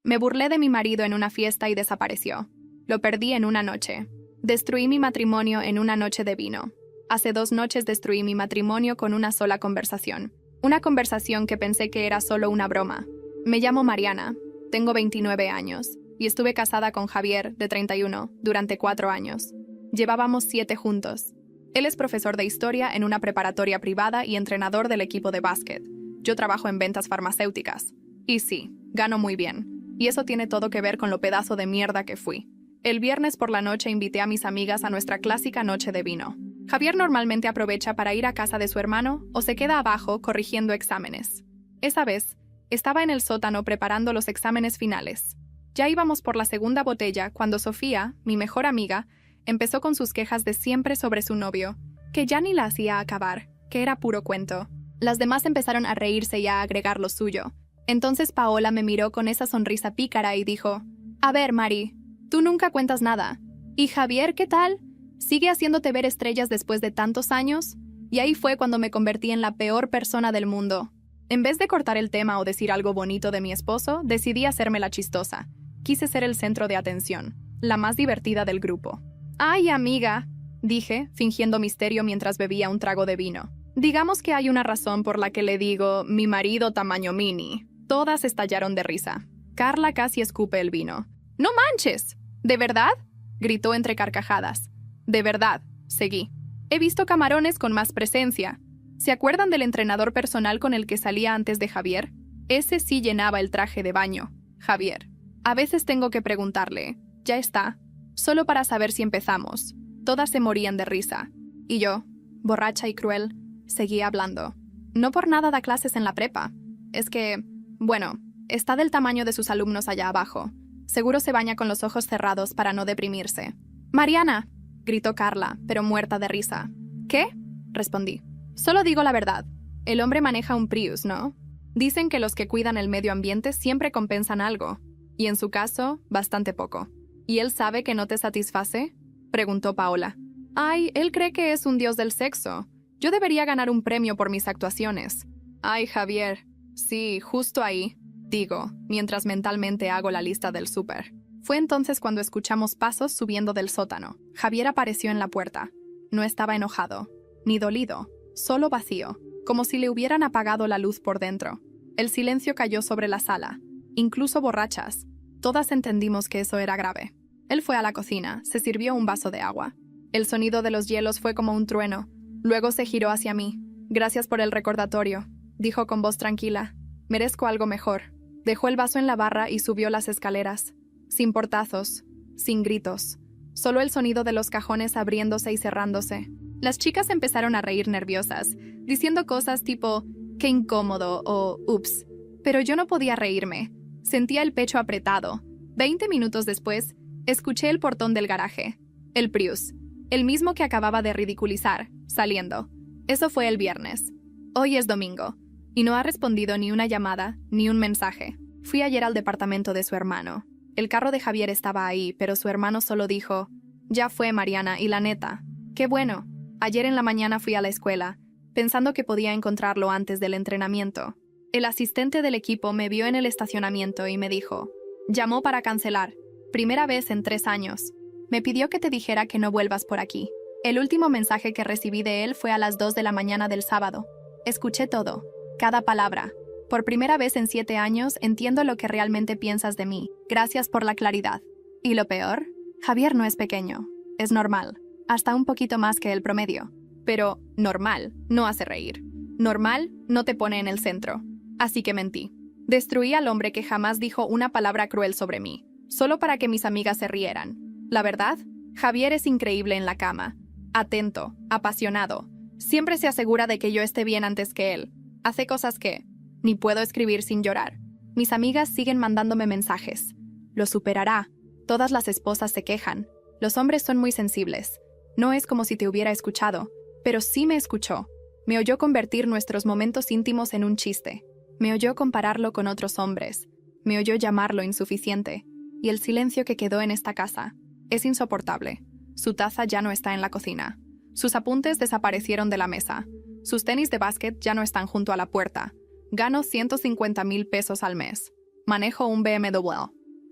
Me burlé de mi marido en una fiesta y desapareció. Lo perdí en una noche. Destruí mi matrimonio en una noche de vino. Hace 2 noches destruí mi matrimonio con una sola conversación. Una conversación que pensé que era solo una broma. Me llamo Mariana, tengo 29 años, y estuve casada con Javier, de 31, durante 4 años. Llevábamos 7 juntos. Él es profesor de historia en una preparatoria privada y entrenador del equipo de básquet. Yo trabajo en ventas farmacéuticas. Y sí, gano muy bien. Y eso tiene todo que ver con lo pedazo de mierda que fui. El viernes por la noche invité a mis amigas a nuestra clásica noche de vino. Javier normalmente aprovecha para ir a casa de su hermano o se queda abajo corrigiendo exámenes. Esa vez, estaba en el sótano preparando los exámenes finales. Ya íbamos por la segunda botella cuando Sofía, mi mejor amiga, empezó con sus quejas de siempre sobre su novio, que ya ni la hacía acabar, que era puro cuento. Las demás empezaron a reírse y a agregar lo suyo. Entonces Paola me miró con esa sonrisa pícara y dijo: «A ver, Mari, tú nunca cuentas nada. ¿Y Javier qué tal? ¿Sigue haciéndote ver estrellas después de tantos años?» Y ahí fue cuando me convertí en la peor persona del mundo. En vez de cortar el tema o decir algo bonito de mi esposo, decidí hacerme la chistosa. Quise ser el centro de atención, la más divertida del grupo. «Ay, amiga», dije, fingiendo misterio mientras bebía un trago de vino. «Digamos que hay una razón por la que le digo mi marido tamaño mini». Todas estallaron de risa. Carla casi escupe el vino. «¡No manches! ¿De verdad?», gritó entre carcajadas. «De verdad», seguí. «He visto camarones con más presencia. ¿Se acuerdan del entrenador personal con el que salía antes de Javier? Ese sí llenaba el traje de baño. Javier. A veces tengo que preguntarle, ¿ya está?, solo para saber si empezamos». Todas se morían de risa. Y yo, borracha y cruel, seguía hablando. «No por nada da clases en la prepa. Es que, bueno, está del tamaño de sus alumnos allá abajo. Seguro se baña con los ojos cerrados para no deprimirse». «Mariana», gritó Carla, pero muerta de risa. «¿Qué?», respondí. «Solo digo la verdad. El hombre maneja un Prius, ¿no? Dicen que los que cuidan el medio ambiente siempre compensan algo. Y en su caso, bastante poco». «¿Y él sabe que no te satisface?», preguntó Paola. «Ay, él cree que es un dios del sexo. Yo debería ganar un premio por mis actuaciones». «Ay, Javier. Sí, justo ahí», digo, mientras mentalmente hago la lista del súper. Fue entonces cuando escuchamos pasos subiendo del sótano. Javier apareció en la puerta. No estaba enojado, ni dolido, solo vacío, como si le hubieran apagado la luz por dentro. El silencio cayó sobre la sala, incluso borrachas. Todas entendimos que eso era grave. Él fue a la cocina, se sirvió un vaso de agua. El sonido de los hielos fue como un trueno. Luego se giró hacia mí. «Gracias por el recordatorio», dijo con voz tranquila. «Merezco algo mejor». Dejó el vaso en la barra y subió las escaleras. Sin portazos, sin gritos. Solo el sonido de los cajones abriéndose y cerrándose. Las chicas empezaron a reír nerviosas, diciendo cosas tipo «qué incómodo» o «ups». Pero yo no podía reírme. Sentía el pecho apretado. 20 minutos después, escuché el portón del garaje. El Prius, el mismo que acababa de ridiculizar, saliendo. Eso fue el viernes. Hoy es domingo, y no ha respondido ni una llamada, ni un mensaje. Fui ayer al departamento de su hermano. El carro de Javier estaba ahí, pero su hermano solo dijo: «Ya fue, Mariana, y la neta, qué bueno». Ayer en la mañana fui a la escuela, pensando que podía encontrarlo antes del entrenamiento. El asistente del equipo me vio en el estacionamiento y me dijo: «Llamó para cancelar. Primera vez en 3 años. Me pidió que te dijera que no vuelvas por aquí». El último mensaje que recibí de él fue a las 2 de la mañana del sábado. Escuché todo, cada palabra. «Por primera vez en 7 años entiendo lo que realmente piensas de mí. Gracias por la claridad». Y lo peor, Javier no es pequeño. Es normal. Hasta un poquito más que el promedio. Pero normal no hace reír. Normal no te pone en el centro. Así que mentí. Destruí al hombre que jamás dijo una palabra cruel sobre mí, solo para que mis amigas se rieran. La verdad, Javier es increíble en la cama. Atento, apasionado. Siempre se asegura de que yo esté bien antes que él. Hace cosas que ni puedo escribir sin llorar. Mis amigas siguen mandándome mensajes. «Lo superará». Todas las esposas se quejan. Los hombres son muy sensibles. No es como si te hubiera escuchado, pero sí me escuchó. Me oyó convertir nuestros momentos íntimos en un chiste. Me oyó compararlo con otros hombres. Me oyó llamarlo insuficiente. Y el silencio que quedó en esta casa es insoportable. Su taza ya no está en la cocina. Sus apuntes desaparecieron de la mesa. Sus tenis de básquet ya no están junto a la puerta. Gano 150,000 pesos al mes. Manejo un BMW.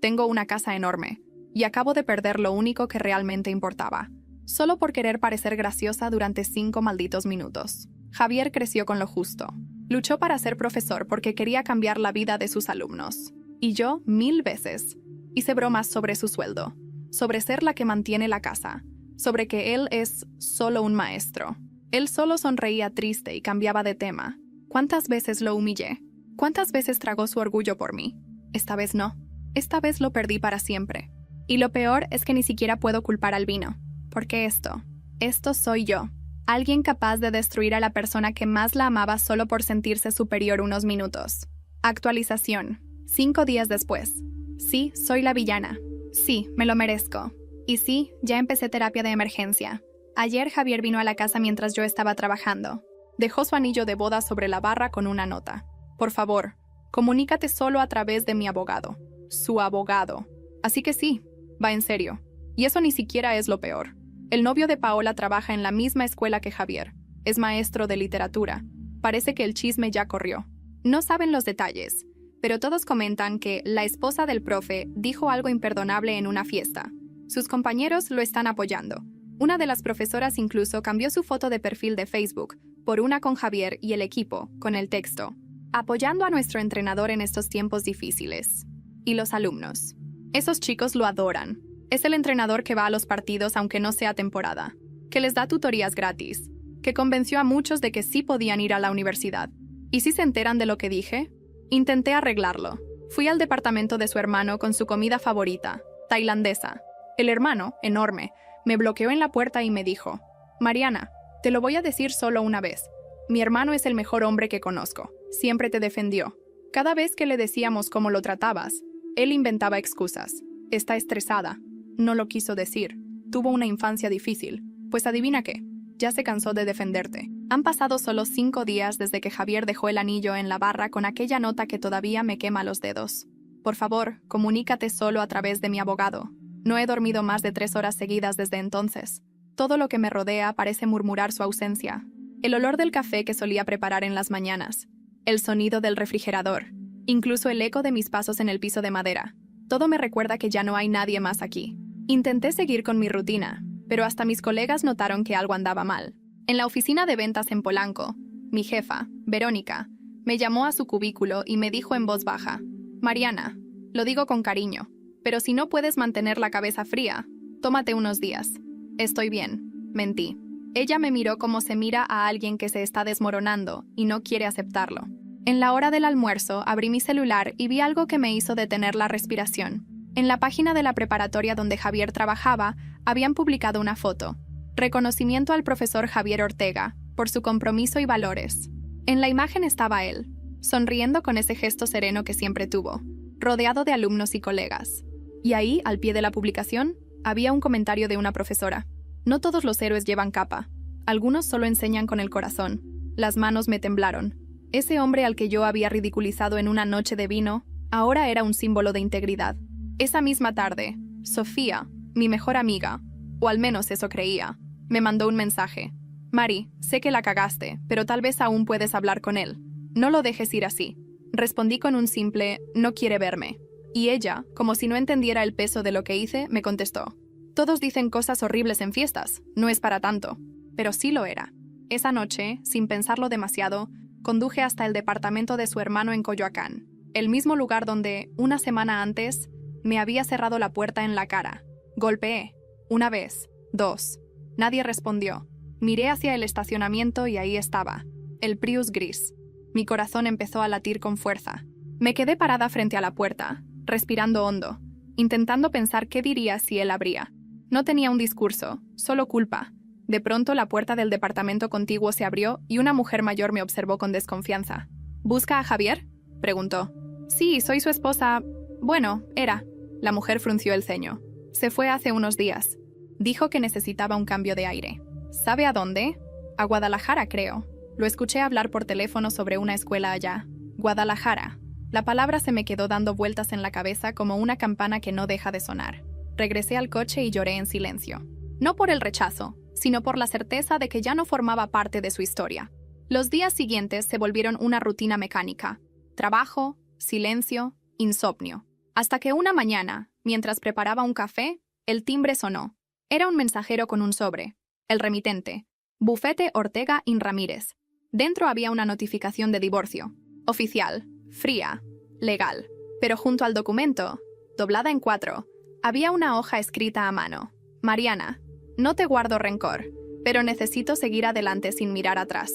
Tengo una casa enorme. Y acabo de perder lo único que realmente importaba. Solo por querer parecer graciosa durante 5 malditos minutos. Javier creció con lo justo. Luchó para ser profesor porque quería cambiar la vida de sus alumnos. Y yo, 1000 veces. Hice bromas sobre su sueldo. Sobre ser la que mantiene la casa. Sobre que él es solo un maestro. Él solo sonreía triste y cambiaba de tema. ¿Cuántas veces lo humillé? ¿Cuántas veces tragó su orgullo por mí? Esta vez no. Esta vez lo perdí para siempre. Y lo peor es que ni siquiera puedo culpar al vino. Porque esto soy yo. Alguien capaz de destruir a la persona que más la amaba solo por sentirse superior unos minutos. Actualización. 5 días después. Sí, soy la villana. Sí, me lo merezco. Y sí, ya empecé terapia de emergencia. Ayer Javier vino a la casa mientras yo estaba trabajando. Dejó su anillo de boda sobre la barra con una nota. Por favor, comunícate solo a través de mi abogado. Su abogado. Así que sí, va en serio. Y eso ni siquiera es lo peor. El novio de Paola trabaja en la misma escuela que Javier. Es maestro de literatura. Parece que el chisme ya corrió. No saben los detalles, pero todos comentan que la esposa del profe dijo algo imperdonable en una fiesta. Sus compañeros lo están apoyando. Una de las profesoras incluso cambió su foto de perfil de Facebook por una con Javier y el equipo, con el texto: apoyando a nuestro entrenador en estos tiempos difíciles. Y los alumnos. Esos chicos lo adoran. Es el entrenador que va a los partidos aunque no sea temporada, que les da tutorías gratis, que convenció a muchos de que sí podían ir a la universidad. ¿Y si se enteran de lo que dije? Intenté arreglarlo. Fui al departamento de su hermano con su comida favorita, tailandesa. El hermano, enorme, me bloqueó en la puerta y me dijo: Mariana, te lo voy a decir solo una vez. Mi hermano es el mejor hombre que conozco. Siempre te defendió. Cada vez que le decíamos cómo lo tratabas, él inventaba excusas. Está estresada. No lo quiso decir. Tuvo una infancia difícil. Pues adivina qué. Ya se cansó de defenderte. Han pasado solo 5 días desde que Javier dejó el anillo en la barra con aquella nota que todavía me quema los dedos. Por favor, comunícate solo a través de mi abogado. No he dormido más de 3 horas seguidas desde entonces. Todo lo que me rodea parece murmurar su ausencia. El olor del café que solía preparar en las mañanas. El sonido del refrigerador. Incluso el eco de mis pasos en el piso de madera. Todo me recuerda que ya no hay nadie más aquí. Intenté seguir con mi rutina, pero hasta mis colegas notaron que algo andaba mal. En la oficina de ventas en Polanco, mi jefa, Verónica, me llamó a su cubículo y me dijo en voz baja: Mariana, lo digo con cariño, pero si no puedes mantener la cabeza fría, tómate unos días. Estoy bien, mentí. Ella me miró como se mira a alguien que se está desmoronando y no quiere aceptarlo. En la hora del almuerzo abrí mi celular y vi algo que me hizo detener la respiración. En la página de la preparatoria donde Javier trabajaba, habían publicado una foto. Reconocimiento al profesor Javier Ortega, por su compromiso y valores. En la imagen estaba él, sonriendo con ese gesto sereno que siempre tuvo, rodeado de alumnos y colegas. Y ahí, al pie de la publicación, había un comentario de una profesora. No todos los héroes llevan capa. Algunos solo enseñan con el corazón. Las manos me temblaron. Ese hombre al que yo había ridiculizado en una noche de vino, ahora era un símbolo de integridad. Esa misma tarde, Sofía, mi mejor amiga, o al menos eso creía, me mandó un mensaje. Mari, sé que la cagaste, pero tal vez aún puedes hablar con él. No lo dejes ir así. Respondí con un simple: no quiere verme. Y ella, como si no entendiera el peso de lo que hice, me contestó: todos dicen cosas horribles en fiestas, no es para tanto. Pero sí lo era. Esa noche, sin pensarlo demasiado, conduje hasta el departamento de su hermano en Coyoacán, el mismo lugar donde, una semana antes, me había cerrado la puerta en la cara. Golpeé. 1 vez, 2. Nadie respondió. Miré hacia el estacionamiento y ahí estaba, el Prius gris. Mi corazón empezó a latir con fuerza. Me quedé parada frente a la puerta, respirando hondo, intentando pensar qué diría si él abría. No tenía un discurso, solo culpa. De pronto la puerta del departamento contiguo se abrió y una mujer mayor me observó con desconfianza. ¿Busca a Javier?, preguntó. Sí, soy su esposa. Bueno, era. La mujer frunció el ceño. Se fue hace unos días. Dijo que necesitaba un cambio de aire. ¿Sabe a dónde? A Guadalajara, creo. Lo escuché hablar por teléfono sobre una escuela allá. Guadalajara. La palabra se me quedó dando vueltas en la cabeza como una campana que no deja de sonar. Regresé al coche y lloré en silencio. No por el rechazo, sino por la certeza de que ya no formaba parte de su historia. Los días siguientes se volvieron una rutina mecánica. Trabajo, silencio, insomnio. Hasta que una mañana, mientras preparaba un café, el timbre sonó. Era un mensajero con un sobre. El remitente. Bufete Ortega y Ramírez. Dentro había una notificación de divorcio. Oficial, fría, legal. Pero junto al documento, doblada en 4, había una hoja escrita a mano. Mariana, no te guardo rencor, pero necesito seguir adelante sin mirar atrás.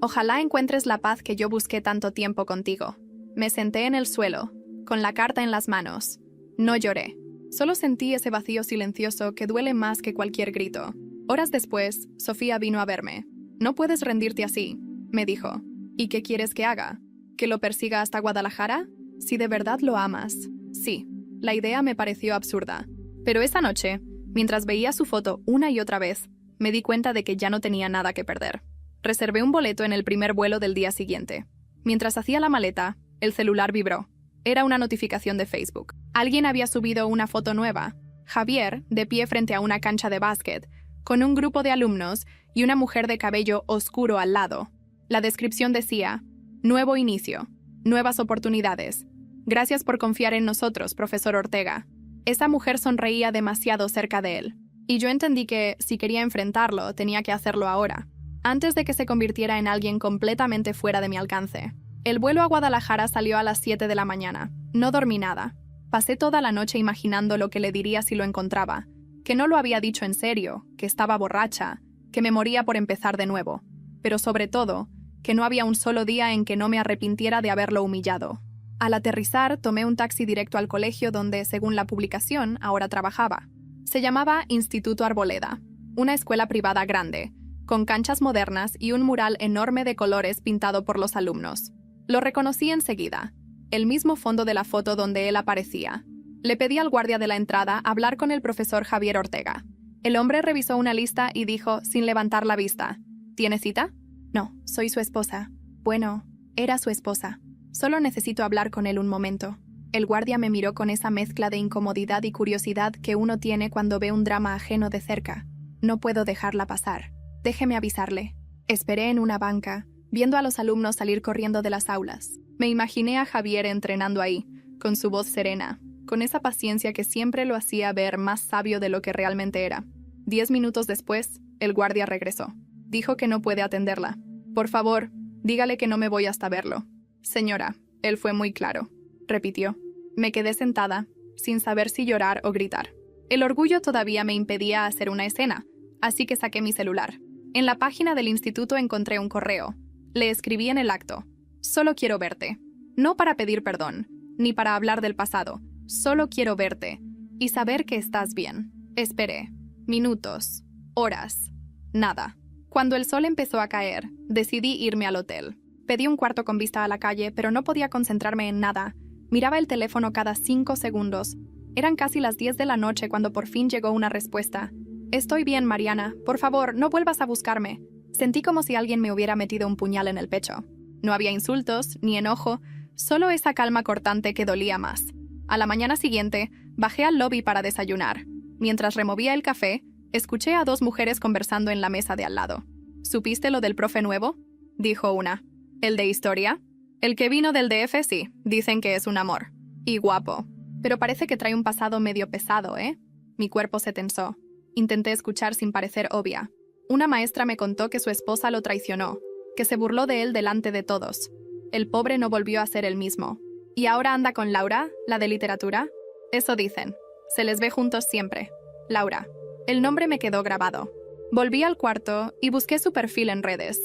Ojalá encuentres la paz que yo busqué tanto tiempo contigo. Me senté en el suelo, con la carta en las manos. No lloré. Solo sentí ese vacío silencioso que duele más que cualquier grito. Horas después, Sofía vino a verme. No puedes rendirte así, me dijo. ¿Y qué quieres que haga? ¿Que lo persiga hasta Guadalajara? Si de verdad lo amas. Sí, la idea me pareció absurda. Pero esa noche, mientras veía su foto una y otra vez, me di cuenta de que ya no tenía nada que perder. Reservé un boleto en el primer vuelo del día siguiente. Mientras hacía la maleta, el celular vibró. Era una notificación de Facebook. Alguien había subido una foto nueva. Javier, de pie frente a una cancha de básquet, con un grupo de alumnos y una mujer de cabello oscuro al lado. La descripción decía: nuevo inicio, nuevas oportunidades. Gracias por confiar en nosotros, profesor Ortega. Esa mujer sonreía demasiado cerca de él. Y yo entendí que, si quería enfrentarlo, tenía que hacerlo ahora, antes de que se convirtiera en alguien completamente fuera de mi alcance. El vuelo a Guadalajara salió a las 7 de la mañana. No dormí nada. Pasé toda la noche imaginando lo que le diría si lo encontraba, que no lo había dicho en serio, que estaba borracha, que me moría por empezar de nuevo, pero sobre todo, que no había un solo día en que no me arrepintiera de haberlo humillado. Al aterrizar, tomé un taxi directo al colegio donde, según la publicación, ahora trabajaba. Se llamaba Instituto Arboleda, una escuela privada grande, con canchas modernas y un mural enorme de colores pintado por los alumnos. Lo reconocí enseguida, el mismo fondo de la foto donde él aparecía. Le pedí al guardia de la entrada hablar con el profesor Javier Ortega. El hombre revisó una lista y dijo, sin levantar la vista: ¿Tiene cita? No, soy su esposa. Bueno, era su esposa. Solo necesito hablar con él un momento. El guardia me miró con esa mezcla de incomodidad y curiosidad que uno tiene cuando ve un drama ajeno de cerca. No puedo dejarla pasar. Déjeme avisarle. Esperé en una banca, viendo a los alumnos salir corriendo de las aulas. Me imaginé a Javier entrenando ahí, con su voz serena, con esa paciencia que siempre lo hacía ver más sabio de lo que realmente era. 10 minutos después, el guardia regresó. Dijo que no puede atenderla. Por favor, dígale que no me voy hasta verlo. Señora, él fue muy claro, repitió. Me quedé sentada, sin saber si llorar o gritar. El orgullo todavía me impedía hacer una escena, así que saqué mi celular. En la página del instituto encontré un correo. Le escribí en el acto: solo quiero verte. No para pedir perdón, ni para hablar del pasado. Solo quiero verte y saber que estás bien. Esperé. Minutos. Horas. Nada. Cuando el sol empezó a caer, decidí irme al hotel. Pedí un cuarto con vista a la calle, pero no podía concentrarme en nada. Miraba el teléfono cada 5 segundos. Eran casi las 10 de la noche cuando por fin llegó una respuesta. Estoy bien, Mariana. Por favor, no vuelvas a buscarme. Sentí como si alguien me hubiera metido un puñal en el pecho. No había insultos, ni enojo, solo esa calma cortante que dolía más. A la mañana siguiente, bajé al lobby para desayunar. Mientras removía el café, escuché a 2 mujeres conversando en la mesa de al lado. ¿Supiste lo del profe nuevo?, dijo una. ¿El de historia? El que vino del DF, sí. Dicen que es un amor. Y guapo. Pero parece que trae un pasado medio pesado, ¿eh? Mi cuerpo se tensó. Intenté escuchar sin parecer obvia. Una maestra me contó que su esposa lo traicionó, que se burló de él delante de todos. El pobre no volvió a ser el mismo. ¿Y ahora anda con Laura, la de literatura? Eso dicen. Se les ve juntos siempre. Laura. El nombre me quedó grabado. Volví al cuarto y busqué su perfil en redes.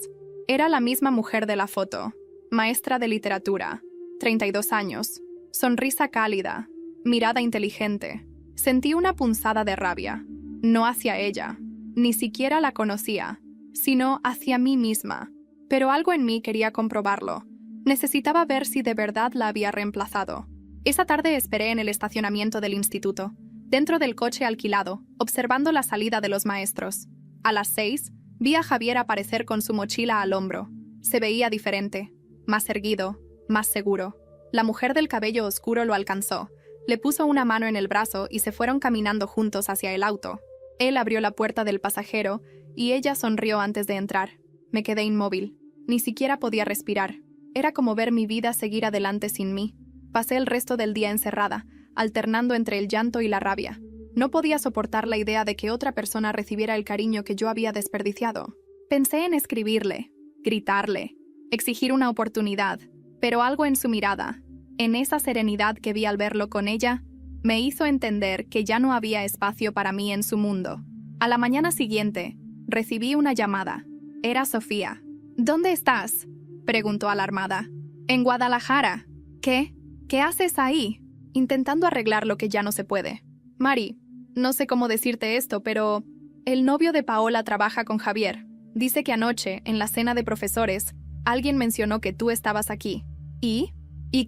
Era la misma mujer de la foto. Maestra de literatura. 32 años. Sonrisa cálida. Mirada inteligente. Sentí una punzada de rabia. No hacia ella. Ni siquiera la conocía. Sino hacia mí misma. Pero algo en mí quería comprobarlo. Necesitaba ver si de verdad la había reemplazado. Esa tarde esperé en el estacionamiento del instituto, dentro del coche alquilado, observando la salida de los maestros. A las 6, vi a Javier aparecer con su mochila al hombro. Se veía diferente, más erguido, más seguro. La mujer del cabello oscuro lo alcanzó, le puso una mano en el brazo y se fueron caminando juntos hacia el auto. Él abrió la puerta del pasajero y ella sonrió antes de entrar. Me quedé inmóvil. Ni siquiera podía respirar. Era como ver mi vida seguir adelante sin mí. Pasé el resto del día encerrada, alternando entre el llanto y la rabia. No podía soportar la idea de que otra persona recibiera el cariño que yo había desperdiciado. Pensé en escribirle, gritarle, exigir una oportunidad, pero algo en su mirada, en esa serenidad que vi al verlo con ella, me hizo entender que ya no había espacio para mí en su mundo. A la mañana siguiente, recibí una llamada. Era Sofía. ¿Dónde estás?, preguntó alarmada. En Guadalajara. ¿Qué? ¿Qué haces ahí? Intentando arreglar lo que ya no se puede. Mari, no sé cómo decirte esto, pero el novio de Paola trabaja con Javier. Dice que anoche, en la cena de profesores, alguien mencionó que tú estabas aquí. Y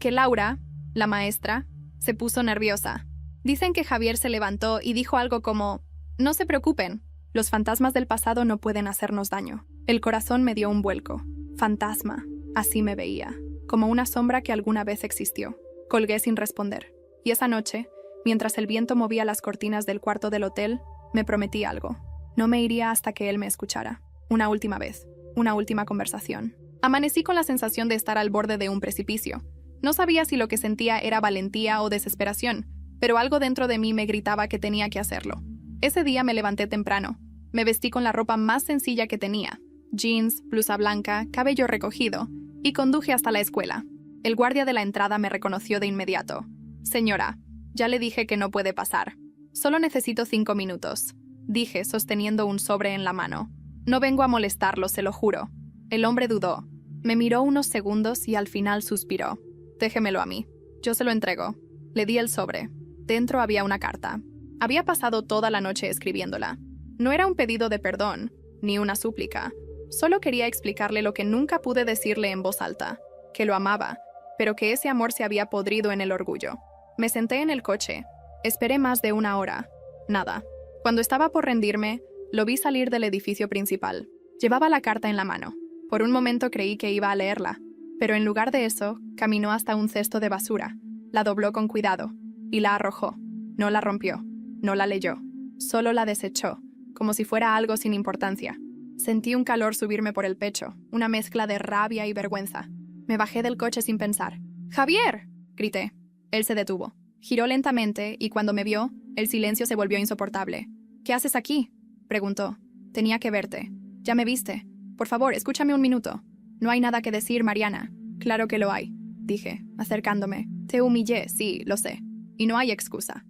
que Laura, la maestra, se puso nerviosa. Dicen que Javier se levantó y dijo algo como: no se preocupen, los fantasmas del pasado no pueden hacernos daño. El corazón me dio un vuelco. Fantasma, así me veía, como una sombra que alguna vez existió. Colgué sin responder. Y esa noche, mientras el viento movía las cortinas del cuarto del hotel, me prometí algo. No me iría hasta que él me escuchara. Una última vez. Una última conversación. Amanecí con la sensación de estar al borde de un precipicio. No sabía si lo que sentía era valentía o desesperación, pero algo dentro de mí me gritaba que tenía que hacerlo. Ese día me levanté temprano. Me vestí con la ropa más sencilla que tenía. Jeans, blusa blanca, cabello recogido, y conduje hasta la escuela. El guardia de la entrada me reconoció de inmediato. Señora, ya le dije que no puede pasar. Solo necesito 5 minutos, dije, sosteniendo un sobre en la mano. No vengo a molestarlo, se lo juro. El hombre dudó. Me miró unos segundos y al final suspiró. Déjemelo a mí. Yo se lo entrego. Le di el sobre. Dentro había una carta. Había pasado toda la noche escribiéndola. No era un pedido de perdón, ni una súplica. Solo quería explicarle lo que nunca pude decirle en voz alta, que lo amaba, pero que ese amor se había podrido en el orgullo. Me senté en el coche. Esperé más de 1 hora. Nada. Cuando estaba por rendirme, lo vi salir del edificio principal. Llevaba la carta en la mano. Por un momento creí que iba a leerla, pero en lugar de eso, caminó hasta un cesto de basura, la dobló con cuidado y la arrojó. No la rompió, no la leyó, solo la desechó, como si fuera algo sin importancia. Sentí un calor subirme por el pecho, una mezcla de rabia y vergüenza. Me bajé del coche sin pensar. ¡Javier!, grité. Él se detuvo. Giró lentamente y cuando me vio, el silencio se volvió insoportable. ¿Qué haces aquí?, preguntó. Tenía que verte. ¿Ya me viste? Por favor, escúchame un minuto. No hay nada que decir, Mariana. Claro que lo hay, dije, acercándome. Te humillé, sí, lo sé. Y no hay excusa.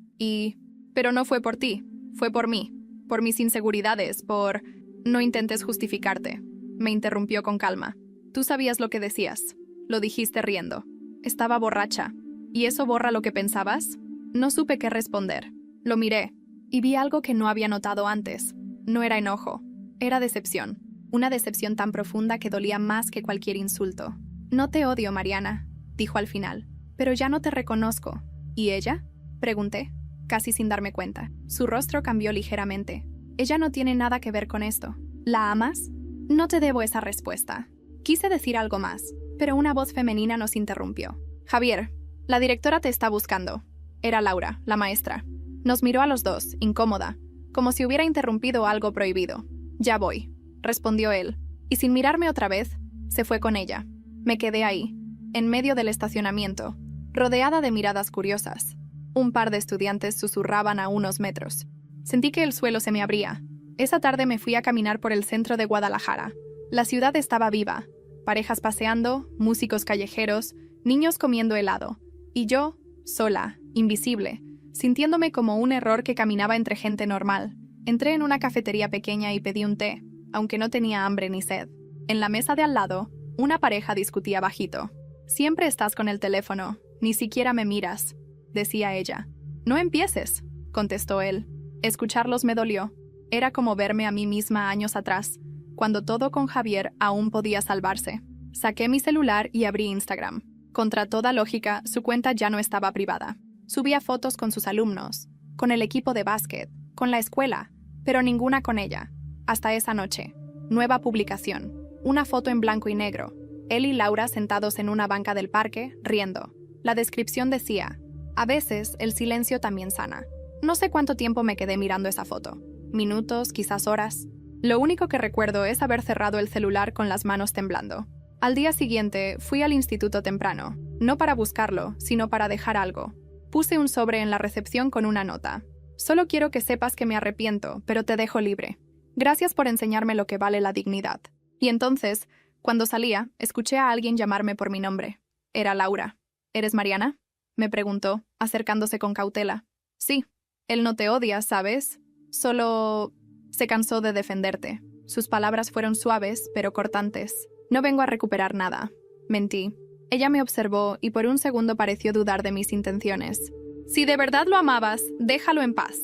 Pero no fue por ti, fue por mí. Por mis inseguridades, por... No intentes justificarte. Me interrumpió con calma. Tú sabías lo que decías. Lo dijiste riendo. Estaba borracha. ¿Y eso borra lo que pensabas? No supe qué responder. Lo miré, y vi algo que no había notado antes. No era enojo, era decepción. Una decepción tan profunda que dolía más que cualquier insulto. No te odio, Mariana, dijo al final, pero ya no te reconozco. ¿Y ella?, pregunté, casi sin darme cuenta. Su rostro cambió ligeramente. Ella no tiene nada que ver con esto. ¿La amas? No te debo esa respuesta. Quise decir algo más, pero una voz femenina nos interrumpió. Javier, la directora te está buscando. Era Laura, la maestra. Nos miró a los dos, incómoda, como si hubiera interrumpido algo prohibido. Ya voy, respondió él, y sin mirarme otra vez, se fue con ella. Me quedé ahí, en medio del estacionamiento, rodeada de miradas curiosas. Un par de estudiantes susurraban a unos metros. Sentí que el suelo se me abría. Esa tarde me fui a caminar por el centro de Guadalajara. La ciudad estaba viva. Parejas paseando, músicos callejeros, niños comiendo helado. Y yo, sola, invisible, sintiéndome como un error que caminaba entre gente normal. Entré en una cafetería pequeña y pedí un té, aunque no tenía hambre ni sed. En la mesa de al lado, una pareja discutía bajito. Siempre estás con el teléfono, ni siquiera me miras, decía ella. No empieces, contestó él. Escucharlos me dolió. Era como verme a mí misma años atrás, cuando todo con Javier aún podía salvarse. Saqué mi celular y abrí Instagram. Contra toda lógica, su cuenta ya no estaba privada. Subía fotos con sus alumnos, con el equipo de básquet, con la escuela, pero ninguna con ella. Hasta esa noche. Nueva publicación. Una foto en blanco y negro. Él y Laura sentados en una banca del parque, riendo. La descripción decía: a veces el silencio también sana. No sé cuánto tiempo me quedé mirando esa foto. Minutos, quizás horas. Lo único que recuerdo es haber cerrado el celular con las manos temblando. Al día siguiente, fui al instituto temprano, no para buscarlo, sino para dejar algo. Puse un sobre en la recepción con una nota. Solo quiero que sepas que me arrepiento, pero te dejo libre. Gracias por enseñarme lo que vale la dignidad. Y entonces, cuando salía, escuché a alguien llamarme por mi nombre. Era Laura. ¿Eres Mariana?, me preguntó, acercándose con cautela. Sí. Él no te odia, ¿sabes? Solo se cansó de defenderte. Sus palabras fueron suaves, pero cortantes. No vengo a recuperar nada. Mentí. Ella me observó y por un segundo pareció dudar de mis intenciones. Si de verdad lo amabas, déjalo en paz.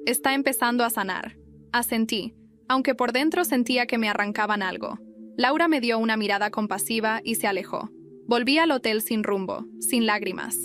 Está empezando a sanar. Asentí, aunque por dentro sentía que me arrancaban algo. Laura me dio una mirada compasiva y se alejó. Volví al hotel sin rumbo, sin lágrimas.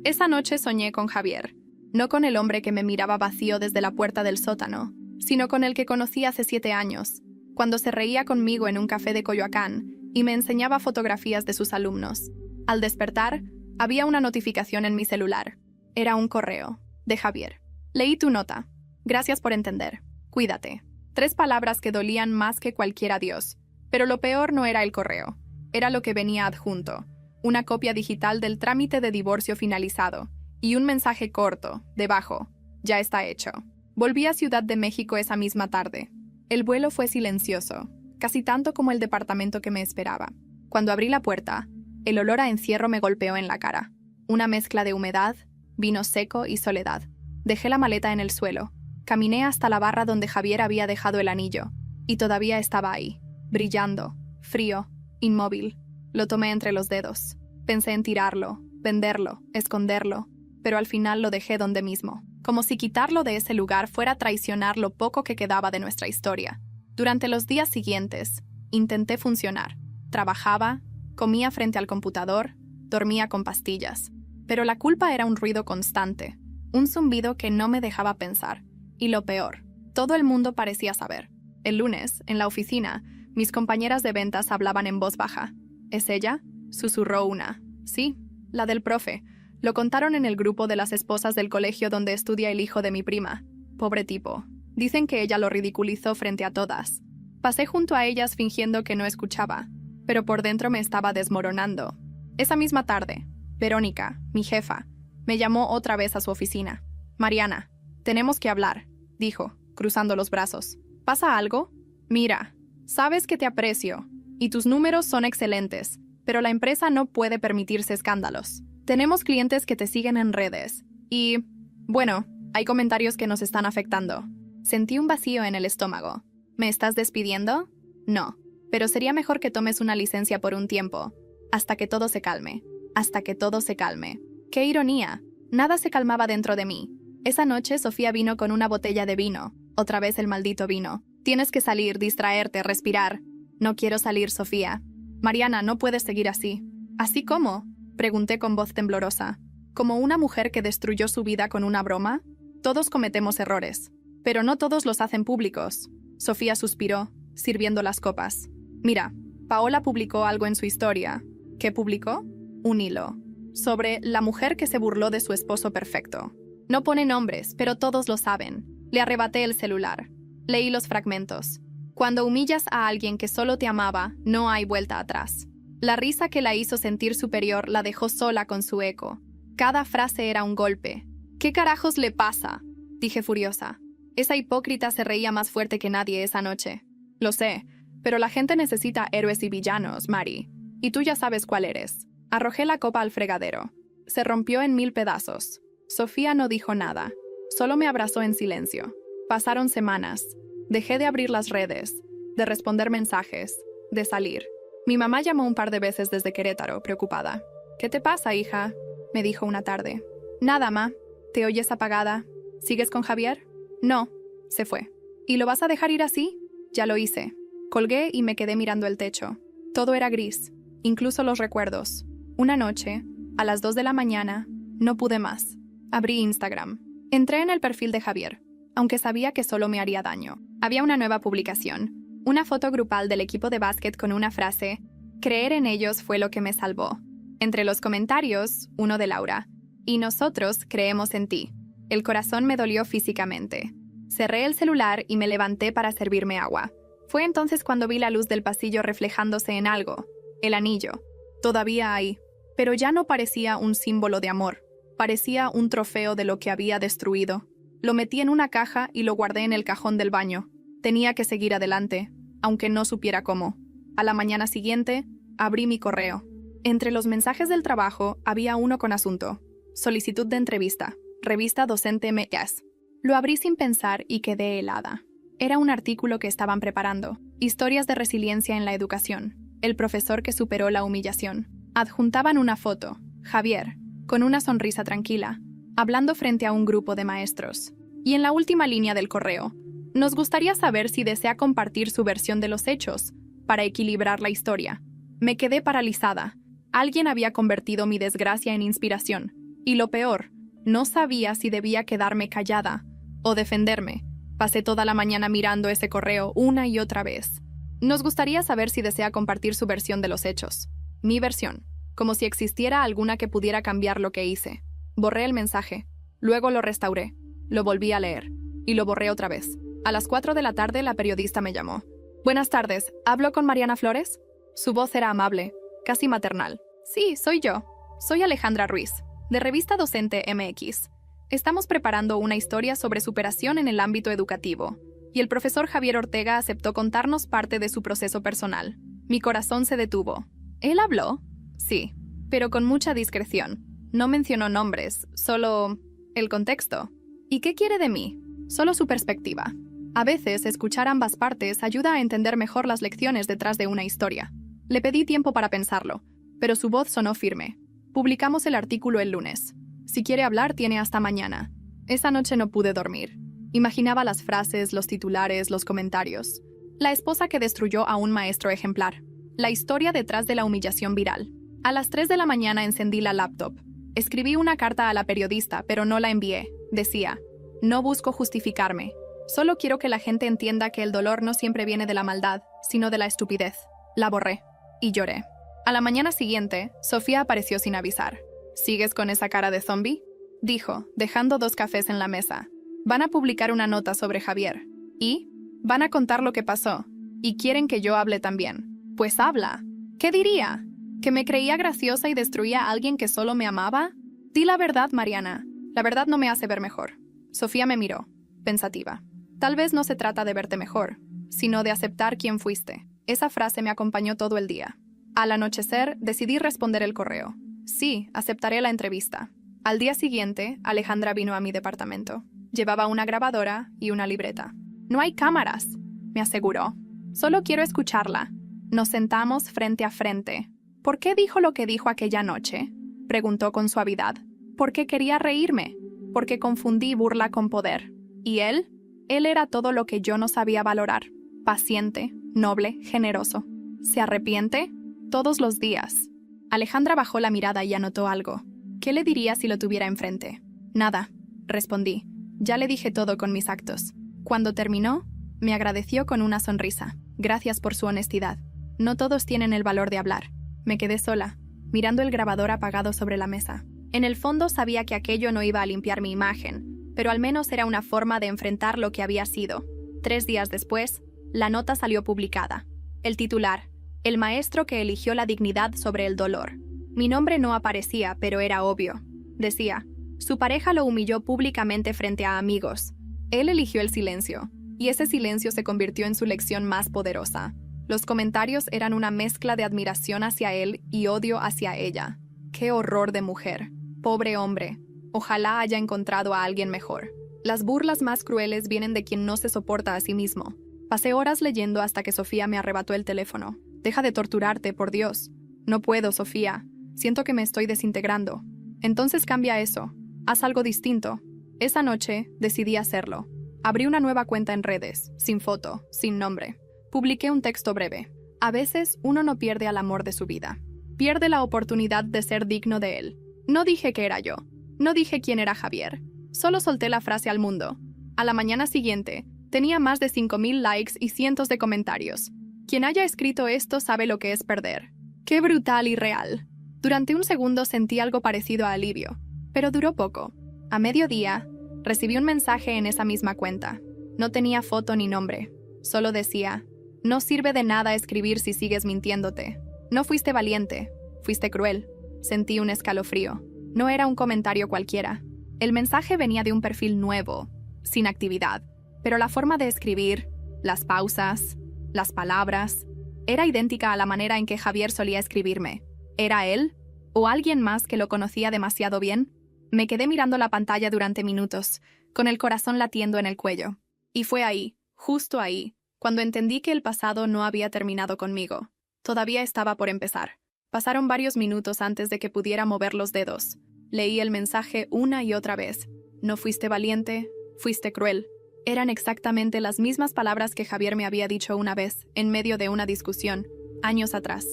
Esa noche soñé con Javier. No con el hombre que me miraba vacío desde la puerta del sótano, sino con el que conocí hace 7 años, cuando se reía conmigo en un café de Coyoacán y me enseñaba fotografías de sus alumnos. Al despertar, había una notificación en mi celular. Era un correo, de Javier. Leí tu nota. Gracias por entender. Cuídate. 3 palabras que dolían más que cualquier adiós. Pero lo peor no era el correo. Era lo que venía adjunto. Una copia digital del trámite de divorcio finalizado. Y un mensaje corto, debajo. Ya está hecho. Volví a Ciudad de México esa misma tarde. El vuelo fue silencioso, casi tanto como el departamento que me esperaba. Cuando abrí la puerta, el olor a encierro me golpeó en la cara. Una mezcla de humedad, vino seco y soledad. Dejé la maleta en el suelo. Caminé hasta la barra donde Javier había dejado el anillo. Y todavía estaba ahí, brillando, frío, inmóvil. Lo tomé entre los dedos. Pensé en tirarlo, venderlo, esconderlo. Pero al final lo dejé donde mismo, como si quitarlo de ese lugar fuera a traicionar lo poco que quedaba de nuestra historia. Durante los días siguientes, intenté funcionar. Trabajaba, comía frente al computador, dormía con pastillas. Pero la culpa era un ruido constante, un zumbido que no me dejaba pensar. Y lo peor, todo el mundo parecía saber. El lunes, en la oficina, mis compañeras de ventas hablaban en voz baja. ¿Es ella?, susurró una. Sí, la del profe. Lo contaron en el grupo de las esposas del colegio donde estudia el hijo de mi prima. Pobre tipo. Dicen que ella lo ridiculizó frente a todas. Pasé junto a ellas fingiendo que no escuchaba, pero por dentro me estaba desmoronando. Esa misma tarde, Verónica, mi jefa, me llamó otra vez a su oficina. Mariana, tenemos que hablar, dijo, cruzando los brazos. ¿Pasa algo? Mira, sabes que te aprecio, y tus números son excelentes, pero la empresa no puede permitirse escándalos. Tenemos clientes que te siguen en redes. Y, bueno, hay comentarios que nos están afectando. Sentí un vacío en el estómago. ¿Me estás despidiendo? No. Pero sería mejor que tomes una licencia por un tiempo. Hasta que todo se calme. Hasta que todo se calme. ¡Qué ironía! Nada se calmaba dentro de mí. Esa noche Sofía vino con una botella de vino. Otra vez el maldito vino. Tienes que salir, distraerte, respirar. No quiero salir, Sofía. Mariana, no puedes seguir así. ¿Así cómo? Pregunté con voz temblorosa. ¿Como una mujer que destruyó su vida con una broma? Todos cometemos errores, pero no todos los hacen públicos. Sofía suspiró, sirviendo las copas. Mira, Paola publicó algo en su historia. ¿Qué publicó? Un hilo. Sobre la mujer que se burló de su esposo perfecto. No pone nombres, pero todos lo saben. Le arrebaté el celular. Leí los fragmentos. Cuando humillas a alguien que solo te amaba, no hay vuelta atrás. La risa que la hizo sentir superior la dejó sola con su eco. Cada frase era un golpe. ¿Qué carajos le pasa?, dije furiosa. Esa hipócrita se reía más fuerte que nadie esa noche. Lo sé, pero la gente necesita héroes y villanos, Mari. Y tú ya sabes cuál eres. Arrojé la copa al fregadero. Se rompió en 1000 pedazos. Sofía no dijo nada. Solo me abrazó en silencio. Pasaron semanas. Dejé de abrir las redes, de responder mensajes, de salir. Mi mamá llamó un par de veces desde Querétaro, preocupada. ¿Qué te pasa, hija?, me dijo una tarde. Nada, ma. ¿Te oyes apagada? ¿Sigues con Javier? No. Se fue. ¿Y lo vas a dejar ir así? Ya lo hice. Colgué y me quedé mirando el techo. Todo era gris, incluso los recuerdos. Una noche, a las 2 de la mañana, no pude más. Abrí Instagram. Entré en el perfil de Javier, aunque sabía que solo me haría daño. Había una nueva publicación. Una foto grupal del equipo de básquet con una frase: creer en ellos fue lo que me salvó. Entre los comentarios, uno de Laura: y nosotros creemos en ti. El corazón me dolió físicamente. Cerré el celular y me levanté para servirme agua. Fue entonces cuando vi la luz del pasillo reflejándose en algo. El anillo. Todavía ahí. Pero ya no parecía un símbolo de amor. Parecía un trofeo de lo que había destruido. Lo metí en una caja y lo guardé en el cajón del baño. Tenía que seguir adelante, aunque no supiera cómo. A la mañana siguiente, abrí mi correo. Entre los mensajes del trabajo había uno con asunto. Solicitud de entrevista. Revista Docente MS. Lo abrí sin pensar y quedé helada. Era un artículo que estaban preparando. Historias de resiliencia en la educación. El profesor que superó la humillación. Adjuntaban una foto. Javier, con una sonrisa tranquila, hablando frente a un grupo de maestros. Y en la última línea del correo, nos gustaría saber si desea compartir su versión de los hechos, para equilibrar la historia. Me quedé paralizada. Alguien había convertido mi desgracia en inspiración. Y lo peor, no sabía si debía quedarme callada o defenderme. Pasé toda la mañana mirando ese correo una y otra vez. Nos gustaría saber si desea compartir su versión de los hechos. Mi versión. Como si existiera alguna que pudiera cambiar lo que hice. Borré el mensaje. Luego lo restauré. Lo volví a leer. Y lo borré otra vez. A las 4 de la tarde la periodista me llamó. Buenas tardes, ¿hablo con Mariana Flores? Su voz era amable, casi maternal. Sí, soy yo. Soy Alejandra Ruiz, de Revista Docente MX. Estamos preparando una historia sobre superación en el ámbito educativo. Y el profesor Javier Ortega aceptó contarnos parte de su proceso personal. Mi corazón se detuvo. ¿Él habló? Sí, pero con mucha discreción. No mencionó nombres, solo el contexto. ¿Y qué quiere de mí? Solo su perspectiva. A veces, escuchar ambas partes ayuda a entender mejor las lecciones detrás de una historia. Le pedí tiempo para pensarlo, pero su voz sonó firme. Publicamos el artículo el lunes. Si quiere hablar, tiene hasta mañana. Esa noche no pude dormir. Imaginaba las frases, los titulares, los comentarios. La esposa que destruyó a un maestro ejemplar. La historia detrás de la humillación viral. A las 3 de la mañana encendí la laptop. Escribí una carta a la periodista, pero no la envié. Decía, no busco justificarme. Solo quiero que la gente entienda que el dolor no siempre viene de la maldad, sino de la estupidez. La borré. Y lloré. A la mañana siguiente, Sofía apareció sin avisar. ¿Sigues con esa cara de zombie? Dijo, dejando 2 cafés en la mesa. Van a publicar una nota sobre Javier. ¿Y? Van a contar lo que pasó. Y quieren que yo hable también. Pues habla. ¿Qué diría? ¿Que me creía graciosa y destruía a alguien que solo me amaba? Di la verdad, Mariana. La verdad no me hace ver mejor. Sofía me miró, pensativa. Tal vez no se trata de verte mejor, sino de aceptar quién fuiste. Esa frase me acompañó todo el día. Al anochecer, decidí responder el correo. Sí, aceptaré la entrevista. Al día siguiente, Alejandra vino a mi departamento. Llevaba una grabadora y una libreta. No hay cámaras, me aseguró. Solo quiero escucharla. Nos sentamos frente a frente. ¿Por qué dijo lo que dijo aquella noche? Preguntó con suavidad. ¿Por qué quería reírme? Porque confundí burla con poder. ¿Y él? Él era todo lo que yo no sabía valorar. Paciente, noble, generoso. ¿Se arrepiente? Todos los días. Alejandra bajó la mirada y anotó algo. ¿Qué le diría si lo tuviera enfrente? Nada, respondí. Ya le dije todo con mis actos. Cuando terminó, me agradeció con una sonrisa. Gracias por su honestidad. No todos tienen el valor de hablar. Me quedé sola, mirando el grabador apagado sobre la mesa. En el fondo sabía que aquello no iba a limpiar mi imagen, pero al menos era una forma de enfrentar lo que había sido. 3 días después, la nota salió publicada. El titular, el maestro que eligió la dignidad sobre el dolor. Mi nombre no aparecía, pero era obvio. Decía, su pareja lo humilló públicamente frente a amigos. Él eligió el silencio, y ese silencio se convirtió en su lección más poderosa. Los comentarios eran una mezcla de admiración hacia él y odio hacia ella. ¡Qué horror de mujer! Pobre hombre. Ojalá haya encontrado a alguien mejor. Las burlas más crueles vienen de quien no se soporta a sí mismo. Pasé horas leyendo hasta que Sofía me arrebató el teléfono. Deja de torturarte, por Dios. No puedo, Sofía. Siento que me estoy desintegrando. Entonces cambia eso. Haz algo distinto. Esa noche decidí hacerlo. Abrí una nueva cuenta en redes, sin foto, sin nombre. Publiqué un texto breve. A veces uno no pierde al amor de su vida. Pierde la oportunidad de ser digno de él. No dije que era yo. No dije quién era Javier. Solo solté la frase al mundo. A la mañana siguiente, tenía más de 5,000 likes y cientos de comentarios. Quien haya escrito esto sabe lo que es perder. ¡Qué brutal y real! Durante un segundo sentí algo parecido a alivio, pero duró poco. A mediodía, recibí un mensaje en esa misma cuenta. No tenía foto ni nombre. Solo decía, no sirve de nada escribir si sigues mintiéndote. No fuiste valiente, fuiste cruel. Sentí un escalofrío. No era un comentario cualquiera. El mensaje venía de un perfil nuevo, sin actividad, pero la forma de escribir, las pausas, las palabras, era idéntica a la manera en que Javier solía escribirme. ¿Era él? ¿O alguien más que lo conocía demasiado bien? Me quedé mirando la pantalla durante minutos, con el corazón latiendo en el cuello. Y fue ahí, justo ahí, cuando entendí que el pasado no había terminado conmigo. Todavía estaba por empezar. Pasaron varios minutos antes de que pudiera mover los dedos. Leí el mensaje una y otra vez. No fuiste valiente, fuiste cruel. Eran exactamente las mismas palabras que Javier me había dicho una vez, en medio de una discusión, años atrás.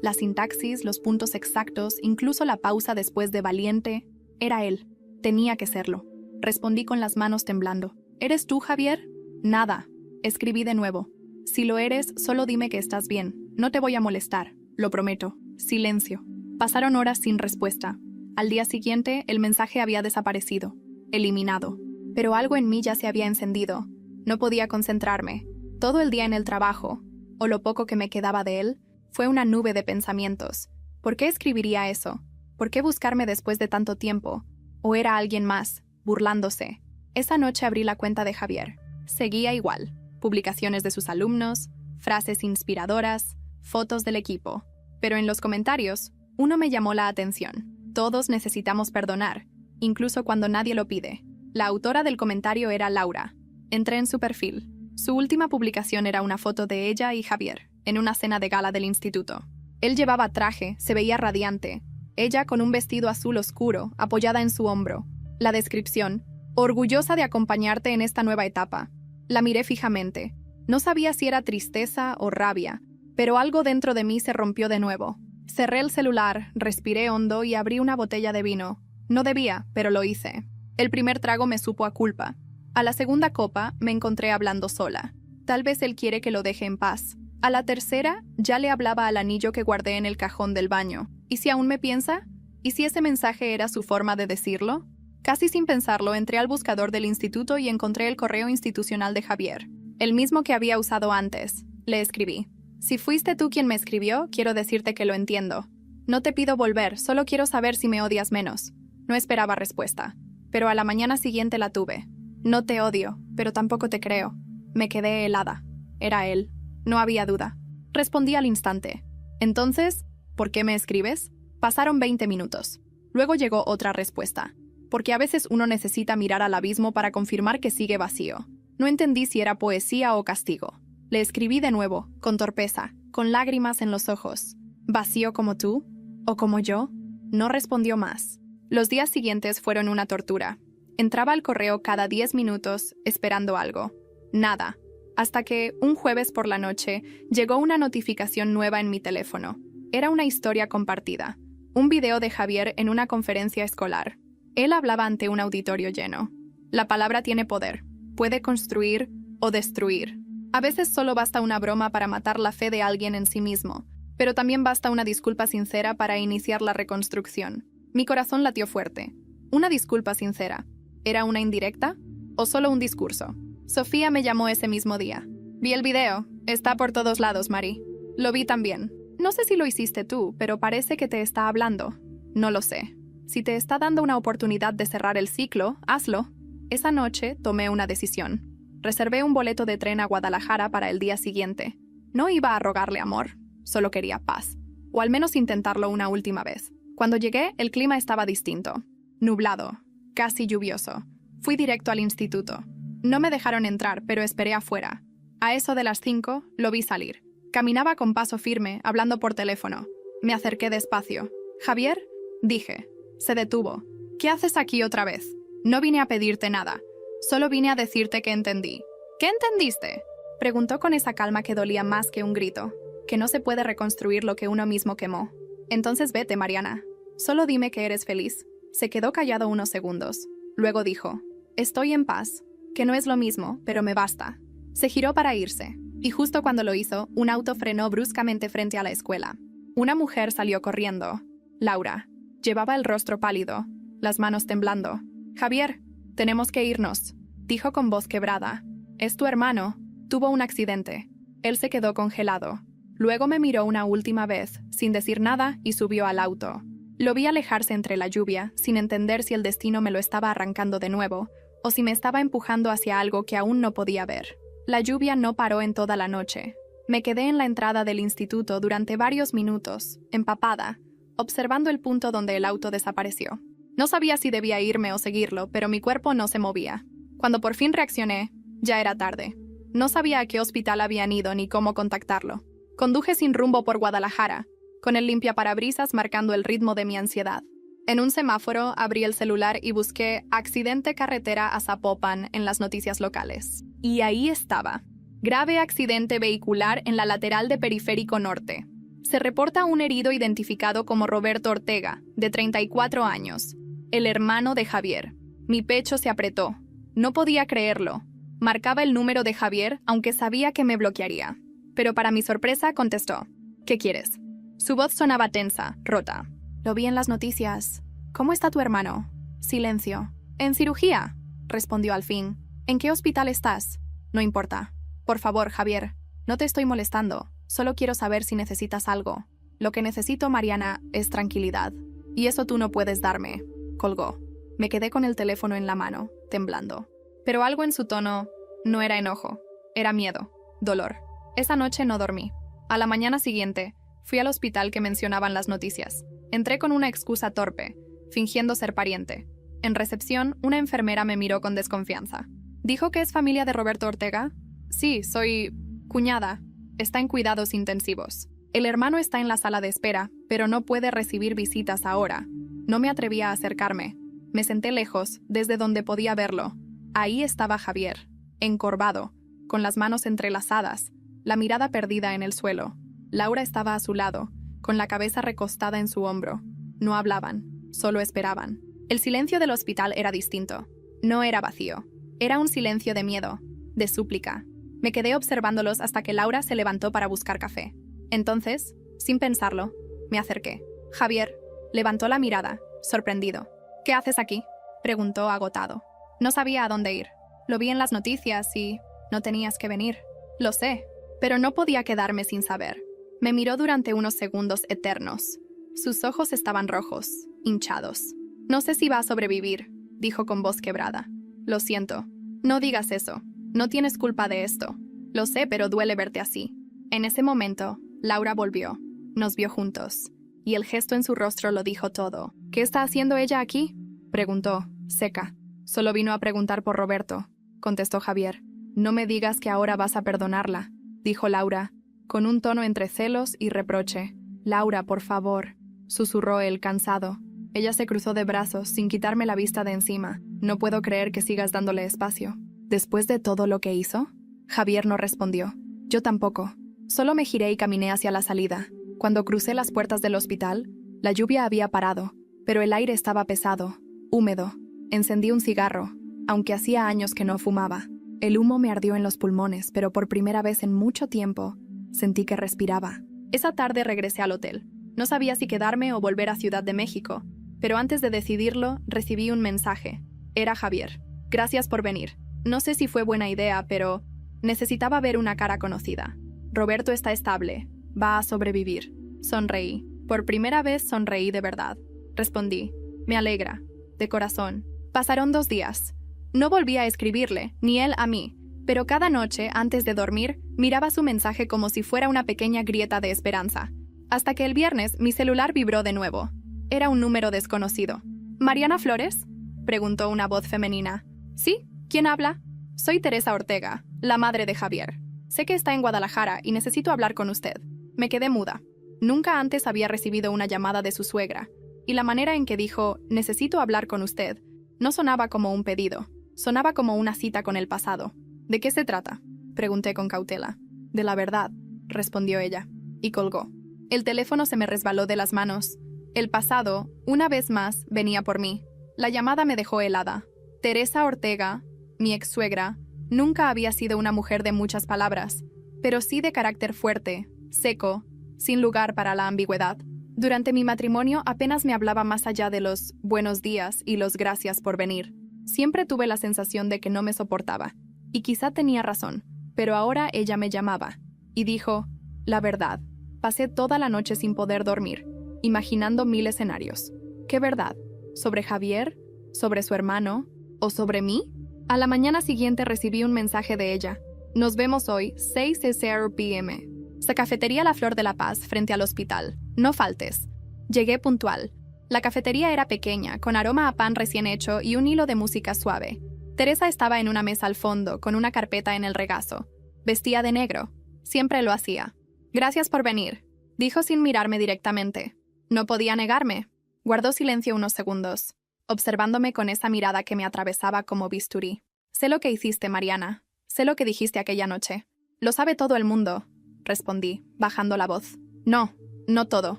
La sintaxis, los puntos exactos, incluso la pausa después de valiente. Era él. Tenía que serlo. Respondí con las manos temblando. ¿Eres tú, Javier? Nada. Escribí de nuevo. Si lo eres, solo dime que estás bien. No te voy a molestar. Lo prometo. Silencio. Pasaron horas sin respuesta. Al día siguiente, el mensaje había desaparecido. Eliminado. Pero algo en mí ya se había encendido. No podía concentrarme. Todo el día en el trabajo, o lo poco que me quedaba de él, fue una nube de pensamientos. ¿Por qué escribiría eso? ¿Por qué buscarme después de tanto tiempo? ¿O era alguien más, burlándose? Esa noche abrí la cuenta de Javier. Seguía igual. Publicaciones de sus alumnos, frases inspiradoras, fotos del equipo. Pero en los comentarios, uno me llamó la atención. Todos necesitamos perdonar, incluso cuando nadie lo pide. La autora del comentario era Laura. Entré en su perfil. Su última publicación era una foto de ella y Javier, en una cena de gala del instituto. Él llevaba traje, se veía radiante. Ella con un vestido azul oscuro, apoyada en su hombro. La descripción: orgullosa de acompañarte en esta nueva etapa. La miré fijamente. No sabía si era tristeza o rabia, pero algo dentro de mí se rompió de nuevo. Cerré el celular, respiré hondo y abrí una botella de vino. No debía, pero lo hice. El primer trago me supo a culpa. A la segunda copa me encontré hablando sola. Tal vez él quiere que lo deje en paz. A la tercera ya le hablaba al anillo que guardé en el cajón del baño. ¿Y si aún me piensa? ¿Y si ese mensaje era su forma de decirlo? Casi sin pensarlo, entré al buscador del instituto y encontré el correo institucional de Javier. El mismo que había usado antes. Le escribí. Si fuiste tú quien me escribió, quiero decirte que lo entiendo. No te pido volver, solo quiero saber si me odias menos. No esperaba respuesta, pero a la mañana siguiente la tuve. No te odio, pero tampoco te creo. Me quedé helada. Era él. No había duda. Respondí al instante. Entonces, ¿por qué me escribes? Pasaron 20 minutos. Luego llegó otra respuesta. Porque a veces uno necesita mirar al abismo para confirmar que sigue vacío. No entendí si era poesía o castigo. Le escribí de nuevo, con torpeza, con lágrimas en los ojos. ¿Vacío como tú? ¿O como yo? No respondió más. Los días siguientes fueron una tortura. Entraba al correo cada 10 minutos, esperando algo. Nada. Hasta que, un jueves por la noche, llegó una notificación nueva en mi teléfono. Era una historia compartida. Un video de Javier en una conferencia escolar. Él hablaba ante un auditorio lleno. La palabra tiene poder. Puede construir o destruir. A veces solo basta una broma para matar la fe de alguien en sí mismo, pero también basta una disculpa sincera para iniciar la reconstrucción. Mi corazón latió fuerte. Una disculpa sincera. ¿Era una indirecta? ¿O solo un discurso? Sofía me llamó ese mismo día. Vi el video. Está por todos lados, Mari. Lo vi también. No sé si lo hiciste tú, pero parece que te está hablando. No lo sé. Si te está dando una oportunidad de cerrar el ciclo, hazlo. Esa noche tomé una decisión. Reservé un boleto de tren a Guadalajara para el día siguiente. No iba a rogarle amor, solo quería paz. O al menos intentarlo una última vez. Cuando llegué, el clima estaba distinto. Nublado, casi lluvioso. Fui directo al instituto. No me dejaron entrar, pero esperé afuera. A eso de las 5, lo vi salir. Caminaba con paso firme, hablando por teléfono. Me acerqué despacio. «¿Javier?» Dije. Se detuvo. «¿Qué haces aquí otra vez?» «No vine a pedirte nada. Solo vine a decirte que entendí». «¿Qué entendiste?», preguntó con esa calma que dolía más que un grito, que no se puede reconstruir lo que uno mismo quemó. «Entonces vete, Mariana. Solo dime que eres feliz». Se quedó callado unos segundos. Luego dijo, «Estoy en paz, que no es lo mismo, pero me basta». Se giró para irse, y justo cuando lo hizo, un auto frenó bruscamente frente a la escuela. Una mujer salió corriendo. Laura. Llevaba el rostro pálido, las manos temblando. «Javier, tenemos que irnos», dijo con voz quebrada. «Es tu hermano. Tuvo un accidente». Él se quedó congelado. Luego me miró una última vez, sin decir nada, y subió al auto. Lo vi alejarse entre la lluvia, sin entender si el destino me lo estaba arrancando de nuevo, o si me estaba empujando hacia algo que aún no podía ver. La lluvia no paró en toda la noche. Me quedé en la entrada del instituto durante varios minutos, empapada, observando el punto donde el auto desapareció. No sabía si debía irme o seguirlo, pero mi cuerpo no se movía. Cuando por fin reaccioné, ya era tarde. No sabía a qué hospital habían ido ni cómo contactarlo. Conduje sin rumbo por Guadalajara, con el limpiaparabrisas marcando el ritmo de mi ansiedad. En un semáforo abrí el celular y busqué accidente carretera a Zapopan en las noticias locales. Y ahí estaba. Grave accidente vehicular en la lateral de Periférico Norte. Se reporta un herido identificado como Roberto Ortega, de 34 años, el hermano de Javier. Mi pecho se apretó. No podía creerlo. Marcaba el número de Javier, aunque sabía que me bloquearía. Pero para mi sorpresa contestó. ¿Qué quieres? Su voz sonaba tensa, rota. Lo vi en las noticias. ¿Cómo está tu hermano? Silencio. En cirugía, respondió al fin. ¿En qué hospital estás? No importa. Por favor, Javier, no te estoy molestando. Solo quiero saber si necesitas algo. Lo que necesito, Mariana, es tranquilidad. Y eso tú no puedes darme. Colgó. Me quedé con el teléfono en la mano, temblando. Pero algo en su tono no era enojo. Era miedo. Dolor. Esa noche no dormí. A la mañana siguiente, fui al hospital que mencionaban las noticias. Entré con una excusa torpe, fingiendo ser pariente. En recepción, una enfermera me miró con desconfianza. ¿Dijo que es familia de Roberto Ortega? Sí, soy cuñada. Está en cuidados intensivos. El hermano está en la sala de espera, pero no puede recibir visitas ahora. No me atrevía a acercarme. Me senté lejos, desde donde podía verlo. Ahí estaba Javier, encorvado, con las manos entrelazadas, la mirada perdida en el suelo. Laura estaba a su lado, con la cabeza recostada en su hombro. No hablaban, solo esperaban. El silencio del hospital era distinto. No era vacío. Era un silencio de miedo, de súplica. Me quedé observándolos hasta que Laura se levantó para buscar café. Entonces, sin pensarlo, me acerqué. Javier levantó la mirada, sorprendido. ¿Qué haces aquí?, preguntó agotado. No sabía a dónde ir. Lo vi en las noticias y no tenías que venir. Lo sé, pero no podía quedarme sin saber. Me miró durante unos segundos eternos. Sus ojos estaban rojos, hinchados. No sé si va a sobrevivir, dijo con voz quebrada. Lo siento. No digas eso. No tienes culpa de esto. Lo sé, pero duele verte así. En ese momento, Laura volvió. Nos vio juntos. Y el gesto en su rostro lo dijo todo. ¿Qué está haciendo ella aquí?, preguntó, seca. Solo vino a preguntar por Roberto, contestó Javier. No me digas que ahora vas a perdonarla, dijo Laura, con un tono entre celos y reproche. Laura, por favor, susurró él cansado. Ella se cruzó de brazos sin quitarme la vista de encima. No puedo creer que sigas dándole espacio. ¿Después de todo lo que hizo? Javier no respondió. Yo tampoco. Solo me giré y caminé hacia la salida. Cuando crucé las puertas del hospital, la lluvia había parado, pero el aire estaba pesado, húmedo. Encendí un cigarro, aunque hacía años que no fumaba. El humo me ardió en los pulmones, pero por primera vez en mucho tiempo, sentí que respiraba. Esa tarde regresé al hotel. No sabía si quedarme o volver a Ciudad de México, pero antes de decidirlo, recibí un mensaje. Era Javier. Gracias por venir. No sé si fue buena idea, pero necesitaba ver una cara conocida. Roberto está estable. Va a sobrevivir. Sonreí. Por primera vez sonreí de verdad. Respondí. Me alegra. De corazón. Pasaron 2 días. No volví a escribirle, ni él a mí, pero cada noche, antes de dormir, miraba su mensaje como si fuera una pequeña grieta de esperanza. Hasta que el viernes mi celular vibró de nuevo. Era un número desconocido. ¿Mariana Flores?, preguntó una voz femenina. ¿Sí? ¿Quién habla? Soy Teresa Ortega, la madre de Javier. Sé que está en Guadalajara y necesito hablar con usted. Me quedé muda. Nunca antes había recibido una llamada de su suegra, y la manera en que dijo, necesito hablar con usted, no sonaba como un pedido, sonaba como una cita con el pasado. ¿De qué se trata?, pregunté con cautela. De la verdad, respondió ella, y colgó. El teléfono se me resbaló de las manos. El pasado, una vez más, venía por mí. La llamada me dejó helada. Teresa Ortega, mi ex-suegra, nunca había sido una mujer de muchas palabras, pero sí de carácter fuerte, seco, sin lugar para la ambigüedad. Durante mi matrimonio apenas me hablaba más allá de los buenos días y los gracias por venir. Siempre tuve la sensación de que no me soportaba, y quizá tenía razón, pero ahora ella me llamaba, y dijo, la verdad, Pasé toda la noche sin poder dormir, imaginando 1000 escenarios. ¿Qué verdad? ¿Sobre Javier? ¿Sobre su hermano? ¿O sobre mí? A la mañana siguiente recibí un mensaje de ella. Nos vemos hoy, 6:00 p.m. La cafetería La Flor de la Paz, frente al hospital. No faltes. Llegué puntual. La cafetería era pequeña, con aroma a pan recién hecho y un hilo de música suave. Teresa estaba en una mesa al fondo, con una carpeta en el regazo. Vestía de negro. Siempre lo hacía. «Gracias por venir», dijo sin mirarme directamente. No podía negarme. Guardó silencio unos segundos, observándome con esa mirada que me atravesaba como bisturí. «Sé lo que hiciste, Mariana. Sé lo que dijiste aquella noche. Lo sabe todo el mundo», respondí, bajando la voz. «No, no todo»,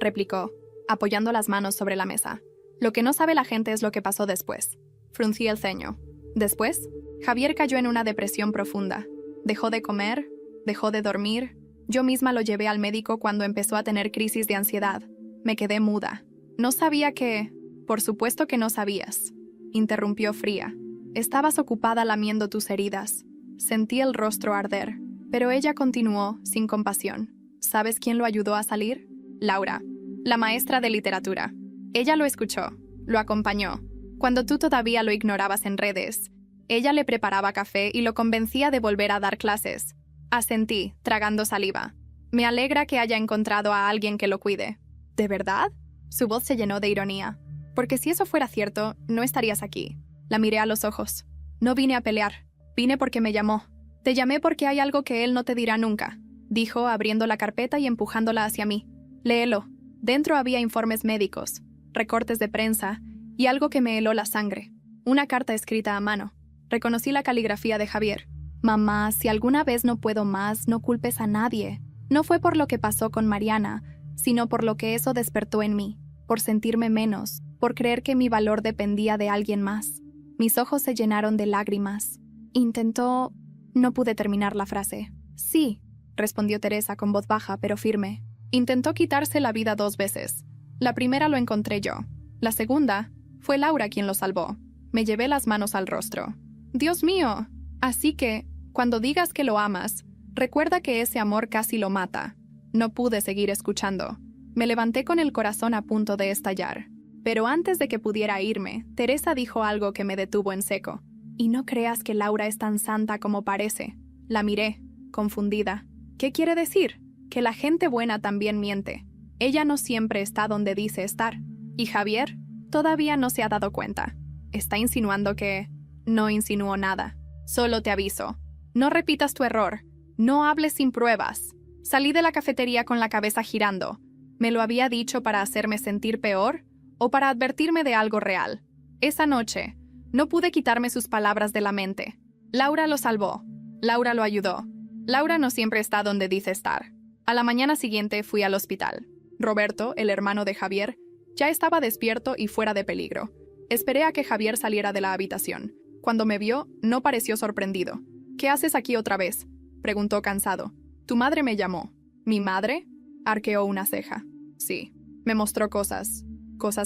replicó, apoyando las manos sobre la mesa. «Lo que no sabe la gente es lo que pasó después». Fruncí el ceño. Después, Javier cayó en una depresión profunda. Dejó de comer, dejó de dormir. Yo misma lo llevé al médico cuando empezó a tener crisis de ansiedad. Me quedé muda. «No sabía que...» «Por supuesto que no sabías», interrumpió fría. «Estabas ocupada lamiendo tus heridas». Sentí el rostro arder, pero ella continuó, sin compasión. ¿Sabes quién lo ayudó a salir? Laura, la maestra de literatura. Ella lo escuchó, lo acompañó. Cuando tú todavía lo ignorabas en redes, ella le preparaba café y lo convencía de volver a dar clases. Asentí, tragando saliva. Me alegra que haya encontrado a alguien que lo cuide. ¿De verdad? Su voz se llenó de ironía. Porque si eso fuera cierto, no estarías aquí. La miré a los ojos. No vine a pelear. Vine porque me llamó. Te llamé porque hay algo que él no te dirá nunca, dijo, abriendo la carpeta y empujándola hacia mí. Léelo. Dentro había informes médicos, recortes de prensa y algo que me heló la sangre. Una carta escrita a mano. Reconocí la caligrafía de Javier. «Mamá, si alguna vez no puedo más, no culpes a nadie. No fue por lo que pasó con Mariana, sino por lo que eso despertó en mí, por sentirme menos, por creer que mi valor dependía de alguien más». Mis ojos se llenaron de lágrimas. Intentó... No pude terminar la frase. «Sí», respondió Teresa con voz baja pero firme. «Intentó quitarse la vida 2 veces. La primera lo encontré yo. La segunda fue Laura quien lo salvó». Me llevé las manos al rostro. «Dios mío. Así que, cuando digas que lo amas, recuerda que ese amor casi lo mata». No pude seguir escuchando. Me levanté con el corazón a punto de estallar. Pero antes de que pudiera irme, Teresa dijo algo que me detuvo en seco. «Y no creas que Laura es tan santa como parece». La miré, confundida. «¿Qué quiere decir?» «Que la gente buena también miente. Ella no siempre está donde dice estar. Y Javier todavía no se ha dado cuenta. ¿Está insinuando que...?» «No insinuó nada. Solo te aviso. No repitas tu error. No hables sin pruebas». Salí de la cafetería con la cabeza girando. ¿Me lo había dicho para hacerme sentir peor o para advertirme de algo real? Esa noche, no pude quitarme sus palabras de la mente. Laura lo salvó. Laura lo ayudó. Laura no siempre está donde dice estar. A la mañana siguiente fui al hospital. Roberto, el hermano de Javier, ya estaba despierto y fuera de peligro. Esperé a que Javier saliera de la habitación. Cuando me vio, no pareció sorprendido. «¿Qué haces aquí otra vez?», preguntó cansado. «Tu madre me llamó». «¿Mi madre?», arqueó una ceja. «Sí». Me mostró cosas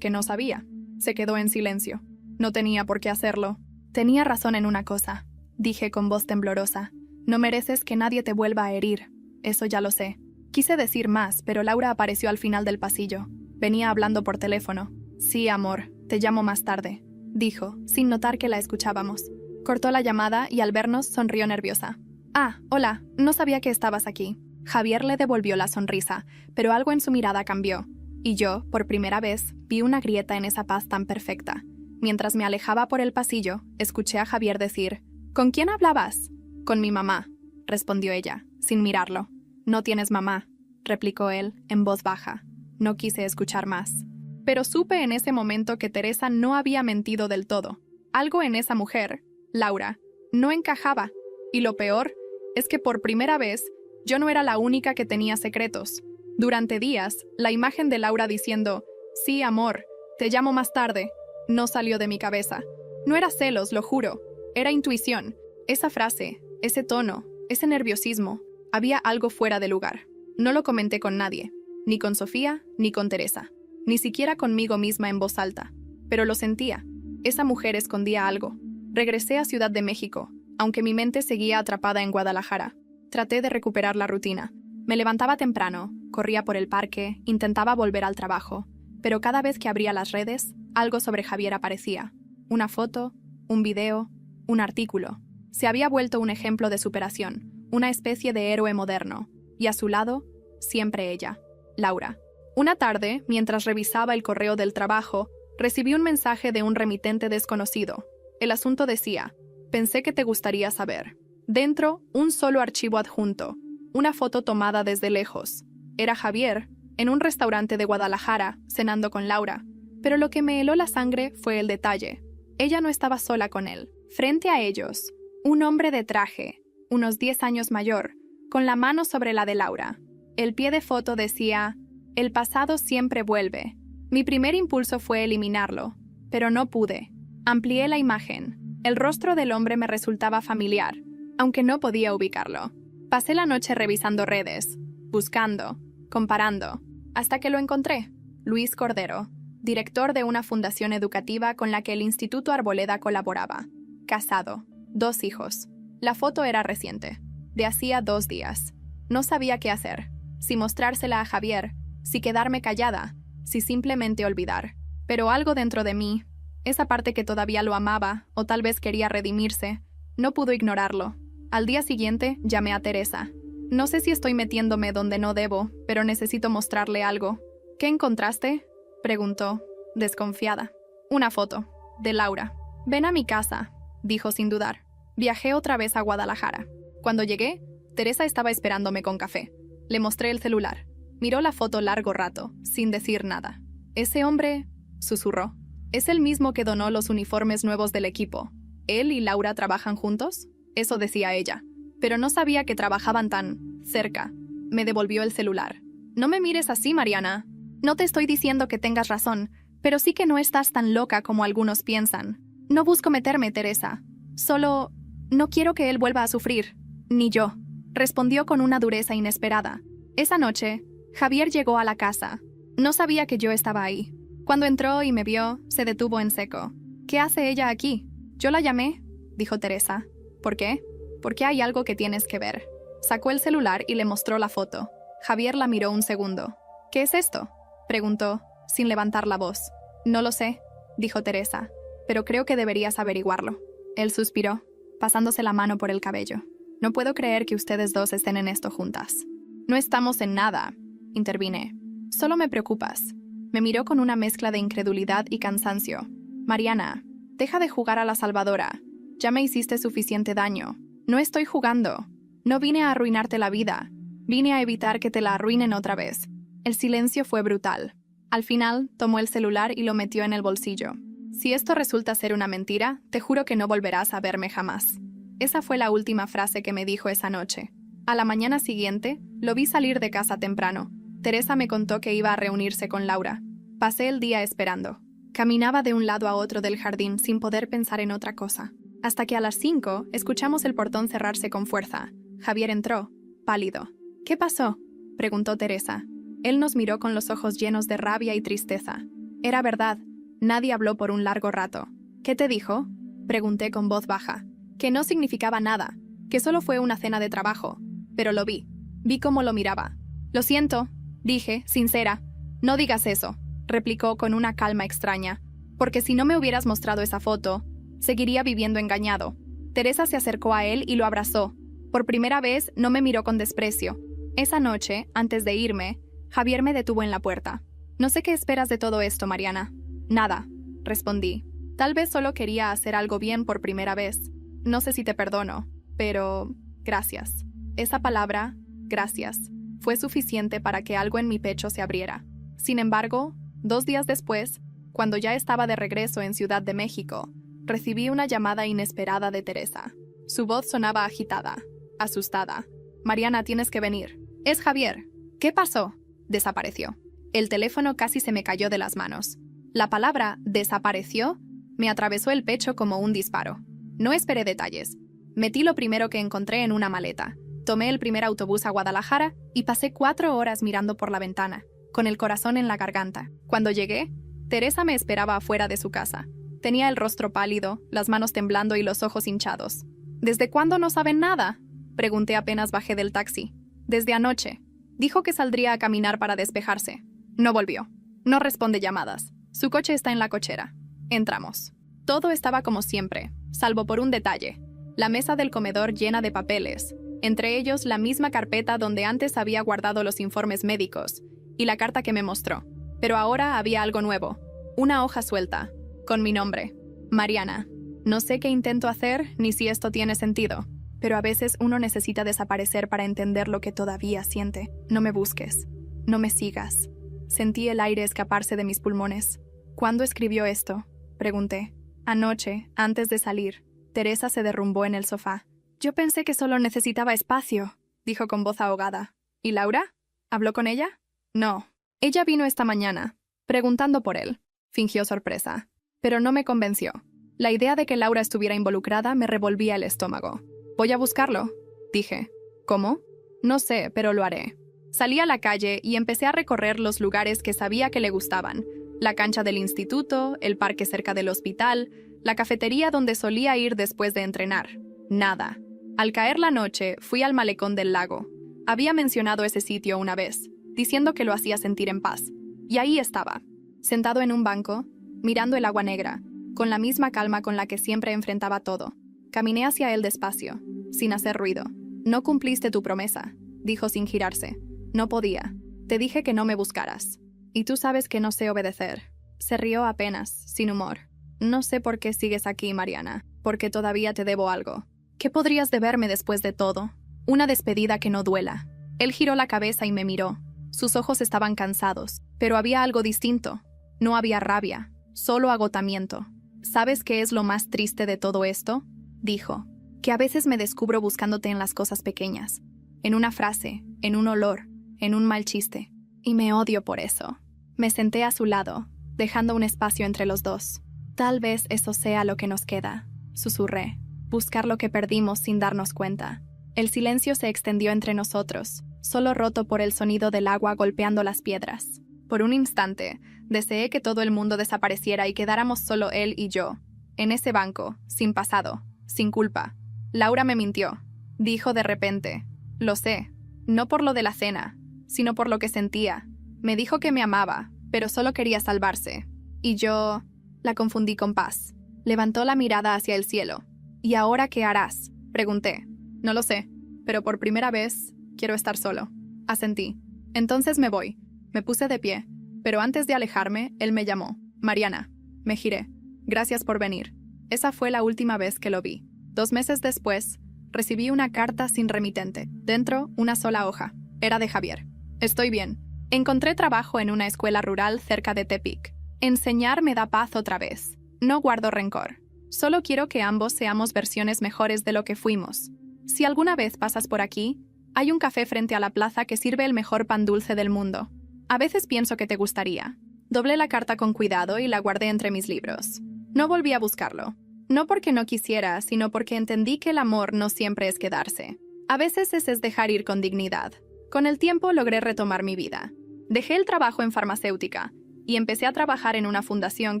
que no sabía. Se quedó en silencio. No tenía por qué hacerlo. «Tenía razón en una cosa», dije con voz temblorosa. «No mereces que nadie te vuelva a herir. Eso ya lo sé». Quise decir más, pero Laura apareció al final del pasillo. Venía hablando por teléfono. «Sí, amor, te llamo más tarde», dijo, sin notar que la escuchábamos. Cortó la llamada y al vernos sonrió nerviosa. «Ah, hola, no sabía que estabas aquí». Javier le devolvió la sonrisa, pero algo en su mirada cambió. Y yo, por primera vez, vi una grieta en esa paz tan perfecta. Mientras me alejaba por el pasillo, escuché a Javier decir: «¿Con quién hablabas?» «Con mi mamá», respondió ella, sin mirarlo. «No tienes mamá», replicó él, en voz baja. No quise escuchar más. Pero supe en ese momento que Teresa no había mentido del todo. Algo en esa mujer, Laura, no encajaba. Y lo peor es que por primera vez yo no era la única que tenía secretos. Durante días, la imagen de Laura diciendo: «Sí, amor, te llamo más tarde», no salió de mi cabeza. No era celos, lo juro. Era intuición. Esa frase, ese tono, ese nerviosismo, había algo fuera de lugar. No lo comenté con nadie, ni con Sofía, ni con Teresa, ni siquiera conmigo misma en voz alta. Pero lo sentía. Esa mujer escondía algo. Regresé a Ciudad de México, aunque mi mente seguía atrapada en Guadalajara. Traté de recuperar la rutina. Me levantaba temprano, corría por el parque, intentaba volver al trabajo, pero cada vez que abría las redes, algo sobre Javier aparecía. Una foto, un video, un artículo. Se había vuelto un ejemplo de superación, una especie de héroe moderno, y a su lado, siempre ella, Laura. Una tarde, mientras revisaba el correo del trabajo, recibí un mensaje de un remitente desconocido. El asunto decía: pensé que te gustaría saber. Dentro, un solo archivo adjunto, una foto tomada desde lejos. Era Javier, en un restaurante de Guadalajara, cenando con Laura. Pero lo que me heló la sangre fue el detalle. Ella no estaba sola con él. Frente a ellos, un hombre de traje, unos 10 años mayor, con la mano sobre la de Laura. El pie de foto decía: el pasado siempre vuelve. Mi primer impulso fue eliminarlo, pero no pude. Amplié la imagen. El rostro del hombre me resultaba familiar, aunque no podía ubicarlo. Pasé la noche revisando redes, buscando, comparando, hasta que lo encontré. Luis Cordero, director de una fundación educativa con la que el Instituto Arboleda colaboraba. Casado, 2 hijos. La foto era reciente, de hacía 2 días. No sabía qué hacer, si mostrársela a Javier, si quedarme callada, si simplemente olvidar. Pero algo dentro de mí, esa parte que todavía lo amaba, o tal vez quería redimirse, no pudo ignorarlo. Al día siguiente, llamé a Teresa. No sé si estoy metiéndome donde no debo, pero necesito mostrarle algo. ¿Qué encontraste?, preguntó, desconfiada. Una foto, de Laura. Ven a mi casa, dijo sin dudar. Viajé otra vez a Guadalajara. Cuando llegué, Teresa estaba esperándome con café. Le mostré el celular. Miró la foto largo rato, sin decir nada. «Ese hombre», susurró, «es el mismo que donó los uniformes nuevos del equipo. ¿Él y Laura trabajan juntos?». Eso decía ella, pero no sabía que trabajaban tan cerca. Me devolvió el celular. «No me mires así, Mariana. No te estoy diciendo que tengas razón, pero sí que no estás tan loca como algunos piensan. No busco meterme, Teresa. Solo no quiero que él vuelva a sufrir. Ni yo», respondió con una dureza inesperada. Esa noche, Javier llegó a la casa. No sabía que yo estaba ahí. Cuando entró y me vio, se detuvo en seco. «¿Qué hace ella aquí?». «Yo la llamé», dijo Teresa. «¿Por qué?». «Porque hay algo que tienes que ver». Sacó el celular y le mostró la foto. Javier la miró un segundo. «¿Qué es esto?», preguntó, sin levantar la voz. «No lo sé», dijo Teresa, «pero creo que deberías averiguarlo». Él suspiró, pasándose la mano por el cabello. «No puedo creer que ustedes dos estén en esto juntas». «No estamos en nada», intervine. «Solo me preocupas». Me miró con una mezcla de incredulidad y cansancio. «Mariana, deja de jugar a la salvadora. Ya me hiciste suficiente daño. No estoy jugando. No vine a arruinarte la vida. Vine a evitar que te la arruinen otra vez». El silencio fue brutal. Al final, tomó el celular y lo metió en el bolsillo. «Si esto resulta ser una mentira, te juro que no volverás a verme jamás». Esa fue la última frase que me dijo esa noche. A la mañana siguiente, lo vi salir de casa temprano. Teresa me contó que iba a reunirse con Laura. Pasé el día esperando. Caminaba de un lado a otro del jardín sin poder pensar en otra cosa. Hasta que a las 5 escuchamos el portón cerrarse con fuerza. Javier entró, pálido. «¿Qué pasó?», preguntó Teresa. Él nos miró con los ojos llenos de rabia y tristeza. Era verdad, nadie habló por un largo rato. «¿Qué te dijo?», pregunté con voz baja. Que no significaba nada, que solo fue una cena de trabajo. Pero lo vi. Vi cómo lo miraba. «Lo siento», dije, sincera. «No digas eso», replicó con una calma extraña. «Porque si no me hubieras mostrado esa foto, seguiría viviendo engañado». Teresa se acercó a él y lo abrazó. Por primera vez no me miró con desprecio. Esa noche, antes de irme, Javier me detuvo en la puerta. «No sé qué esperas de todo esto, Mariana». «Nada», respondí. «Tal vez solo quería hacer algo bien por primera vez. No sé si te perdono, pero gracias». Esa palabra, gracias, fue suficiente para que algo en mi pecho se abriera. Sin embargo, 2 días después, cuando ya estaba de regreso en Ciudad de México, recibí una llamada inesperada de Teresa. Su voz sonaba agitada, asustada. «Mariana, tienes que venir». «Es Javier». «¿Qué pasó?». «Desapareció». El teléfono casi se me cayó de las manos. La palabra «desapareció» me atravesó el pecho como un disparo. No esperé detalles. Metí lo primero que encontré en una maleta. Tomé el primer autobús a Guadalajara y pasé 4 horas mirando por la ventana, con el corazón en la garganta. Cuando llegué, Teresa me esperaba afuera de su casa. Tenía el rostro pálido, las manos temblando y los ojos hinchados. «¿Desde cuándo no saben nada?», pregunté apenas bajé del taxi. «Desde anoche», Dijo que saldría a caminar para despejarse. No volvió. No responde llamadas. Su coche está en la cochera. Entramos. Todo estaba como siempre, salvo por un detalle. La mesa del comedor llena de papeles, entre ellos la misma carpeta donde antes había guardado los informes médicos y la carta que me mostró. Pero ahora había algo nuevo. Una hoja suelta, con mi nombre. Mariana. No sé qué intento hacer ni si esto tiene sentido, pero a veces uno necesita desaparecer para entender lo que todavía siente. No me busques. No me sigas. Sentí el aire escaparse de mis pulmones. ¿Cuándo escribió esto?, pregunté. Anoche, antes de salir. Teresa se derrumbó en el sofá. Yo pensé que solo necesitaba espacio, dijo con voz ahogada. ¿Y Laura? ¿Habló con ella? No. Ella vino esta mañana, preguntando por él. Fingió sorpresa. Pero no me convenció. La idea de que Laura estuviera involucrada me revolvía el estómago. Voy a buscarlo, dije. ¿Cómo? No sé, pero lo haré. Salí a la calle y empecé a recorrer los lugares que sabía que le gustaban. La cancha del instituto, el parque cerca del hospital, la cafetería donde solía ir después de entrenar. Nada. Al caer la noche, fui al malecón del lago. Había mencionado ese sitio una vez, diciendo que lo hacía sentir en paz. Y ahí estaba, sentado en un banco, mirando el agua negra, con la misma calma con la que siempre enfrentaba todo. Caminé hacia él despacio, sin hacer ruido. No cumpliste tu promesa, dijo sin girarse. No podía. Te dije que no me buscaras. Y tú sabes que no sé obedecer. Se rió apenas, sin humor. No sé por qué sigues aquí, Mariana, porque todavía te debo algo. ¿Qué podrías deberme después de todo? Una despedida que no duela. Él giró la cabeza y me miró. Sus ojos estaban cansados, pero había algo distinto. No había rabia, solo agotamiento. ¿Sabes qué es lo más triste de todo esto?, dijo. Que a veces me descubro buscándote en las cosas pequeñas. En una frase, en un olor, en un mal chiste. Y me odio por eso. Me senté a su lado, dejando un espacio entre los dos. Tal vez eso sea lo que nos queda, susurré. Buscar lo que perdimos sin darnos cuenta. El silencio se extendió entre nosotros, solo roto por el sonido del agua golpeando las piedras. Por un instante, deseé que todo el mundo desapareciera y quedáramos solo él y yo, en ese banco, sin pasado, sin culpa. Laura me mintió, dijo de repente. Lo sé, no por lo de la cena, sino por lo que sentía. Me dijo que me amaba, pero solo quería salvarse. Y yo la confundí con paz. Levantó la mirada hacia el cielo. ¿Y ahora qué harás?, pregunté. No lo sé, pero por primera vez quiero estar solo. Asentí. Entonces me voy. Me puse de pie, pero antes de alejarme, él me llamó. Mariana. Me giré. Gracias por venir. Esa fue la última vez que lo vi. 2 meses después, recibí una carta sin remitente. Dentro, una sola hoja. Era de Javier. Estoy bien. Encontré trabajo en una escuela rural cerca de Tepic. Enseñar me da paz otra vez. No guardo rencor. Solo quiero que ambos seamos versiones mejores de lo que fuimos. Si alguna vez pasas por aquí, hay un café frente a la plaza que sirve el mejor pan dulce del mundo. A veces pienso que te gustaría. Doblé la carta con cuidado y la guardé entre mis libros. No volví a buscarlo. No porque no quisiera, sino porque entendí que el amor no siempre es quedarse. A veces es dejar ir con dignidad. Con el tiempo logré retomar mi vida. Dejé el trabajo en farmacéutica y empecé a trabajar en una fundación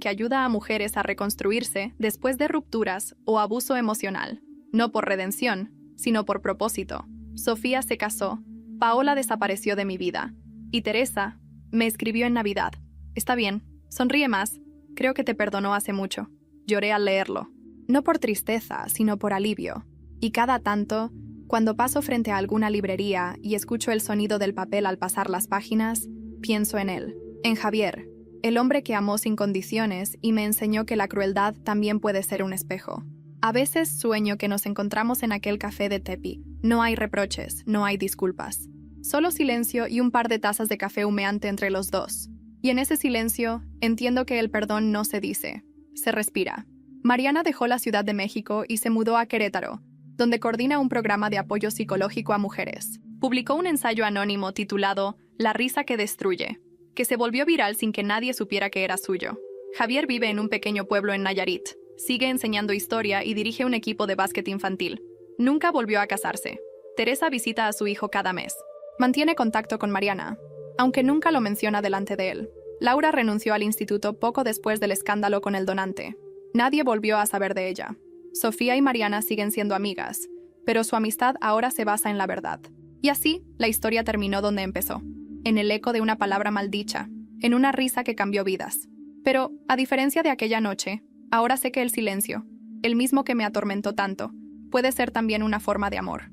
que ayuda a mujeres a reconstruirse después de rupturas o abuso emocional. No por redención, sino por propósito. Sofía se casó, Paola desapareció de mi vida y Teresa me escribió en Navidad. Está bien, sonríe más. Creo que te perdonó hace mucho. Lloré al leerlo. No por tristeza, sino por alivio. Y cada tanto, cuando paso frente a alguna librería y escucho el sonido del papel al pasar las páginas, pienso en él, en Javier, el hombre que amó sin condiciones y me enseñó que la crueldad también puede ser un espejo. A veces sueño que nos encontramos en aquel café de Tepi. No hay reproches, no hay disculpas. Solo silencio y un par de tazas de café humeante entre los dos. Y en ese silencio, entiendo que el perdón no se dice, se respira. Mariana dejó la Ciudad de México y se mudó a Querétaro, donde coordina un programa de apoyo psicológico a mujeres. Publicó un ensayo anónimo titulado La risa que destruye, que se volvió viral sin que nadie supiera que era suyo. Javier vive en un pequeño pueblo en Nayarit, sigue enseñando historia y dirige un equipo de básquet infantil. Nunca volvió a casarse. Teresa visita a su hijo cada mes. Mantiene contacto con Mariana, aunque nunca lo menciona delante de él. Laura renunció al instituto poco después del escándalo con el donante. Nadie volvió a saber de ella. Sofía y Mariana siguen siendo amigas, pero su amistad ahora se basa en la verdad. Y así, la historia terminó donde empezó, en el eco de una palabra maldicha, en una risa que cambió vidas. Pero, a diferencia de aquella noche, ahora sé que el silencio, el mismo que me atormentó tanto, puede ser también una forma de amor.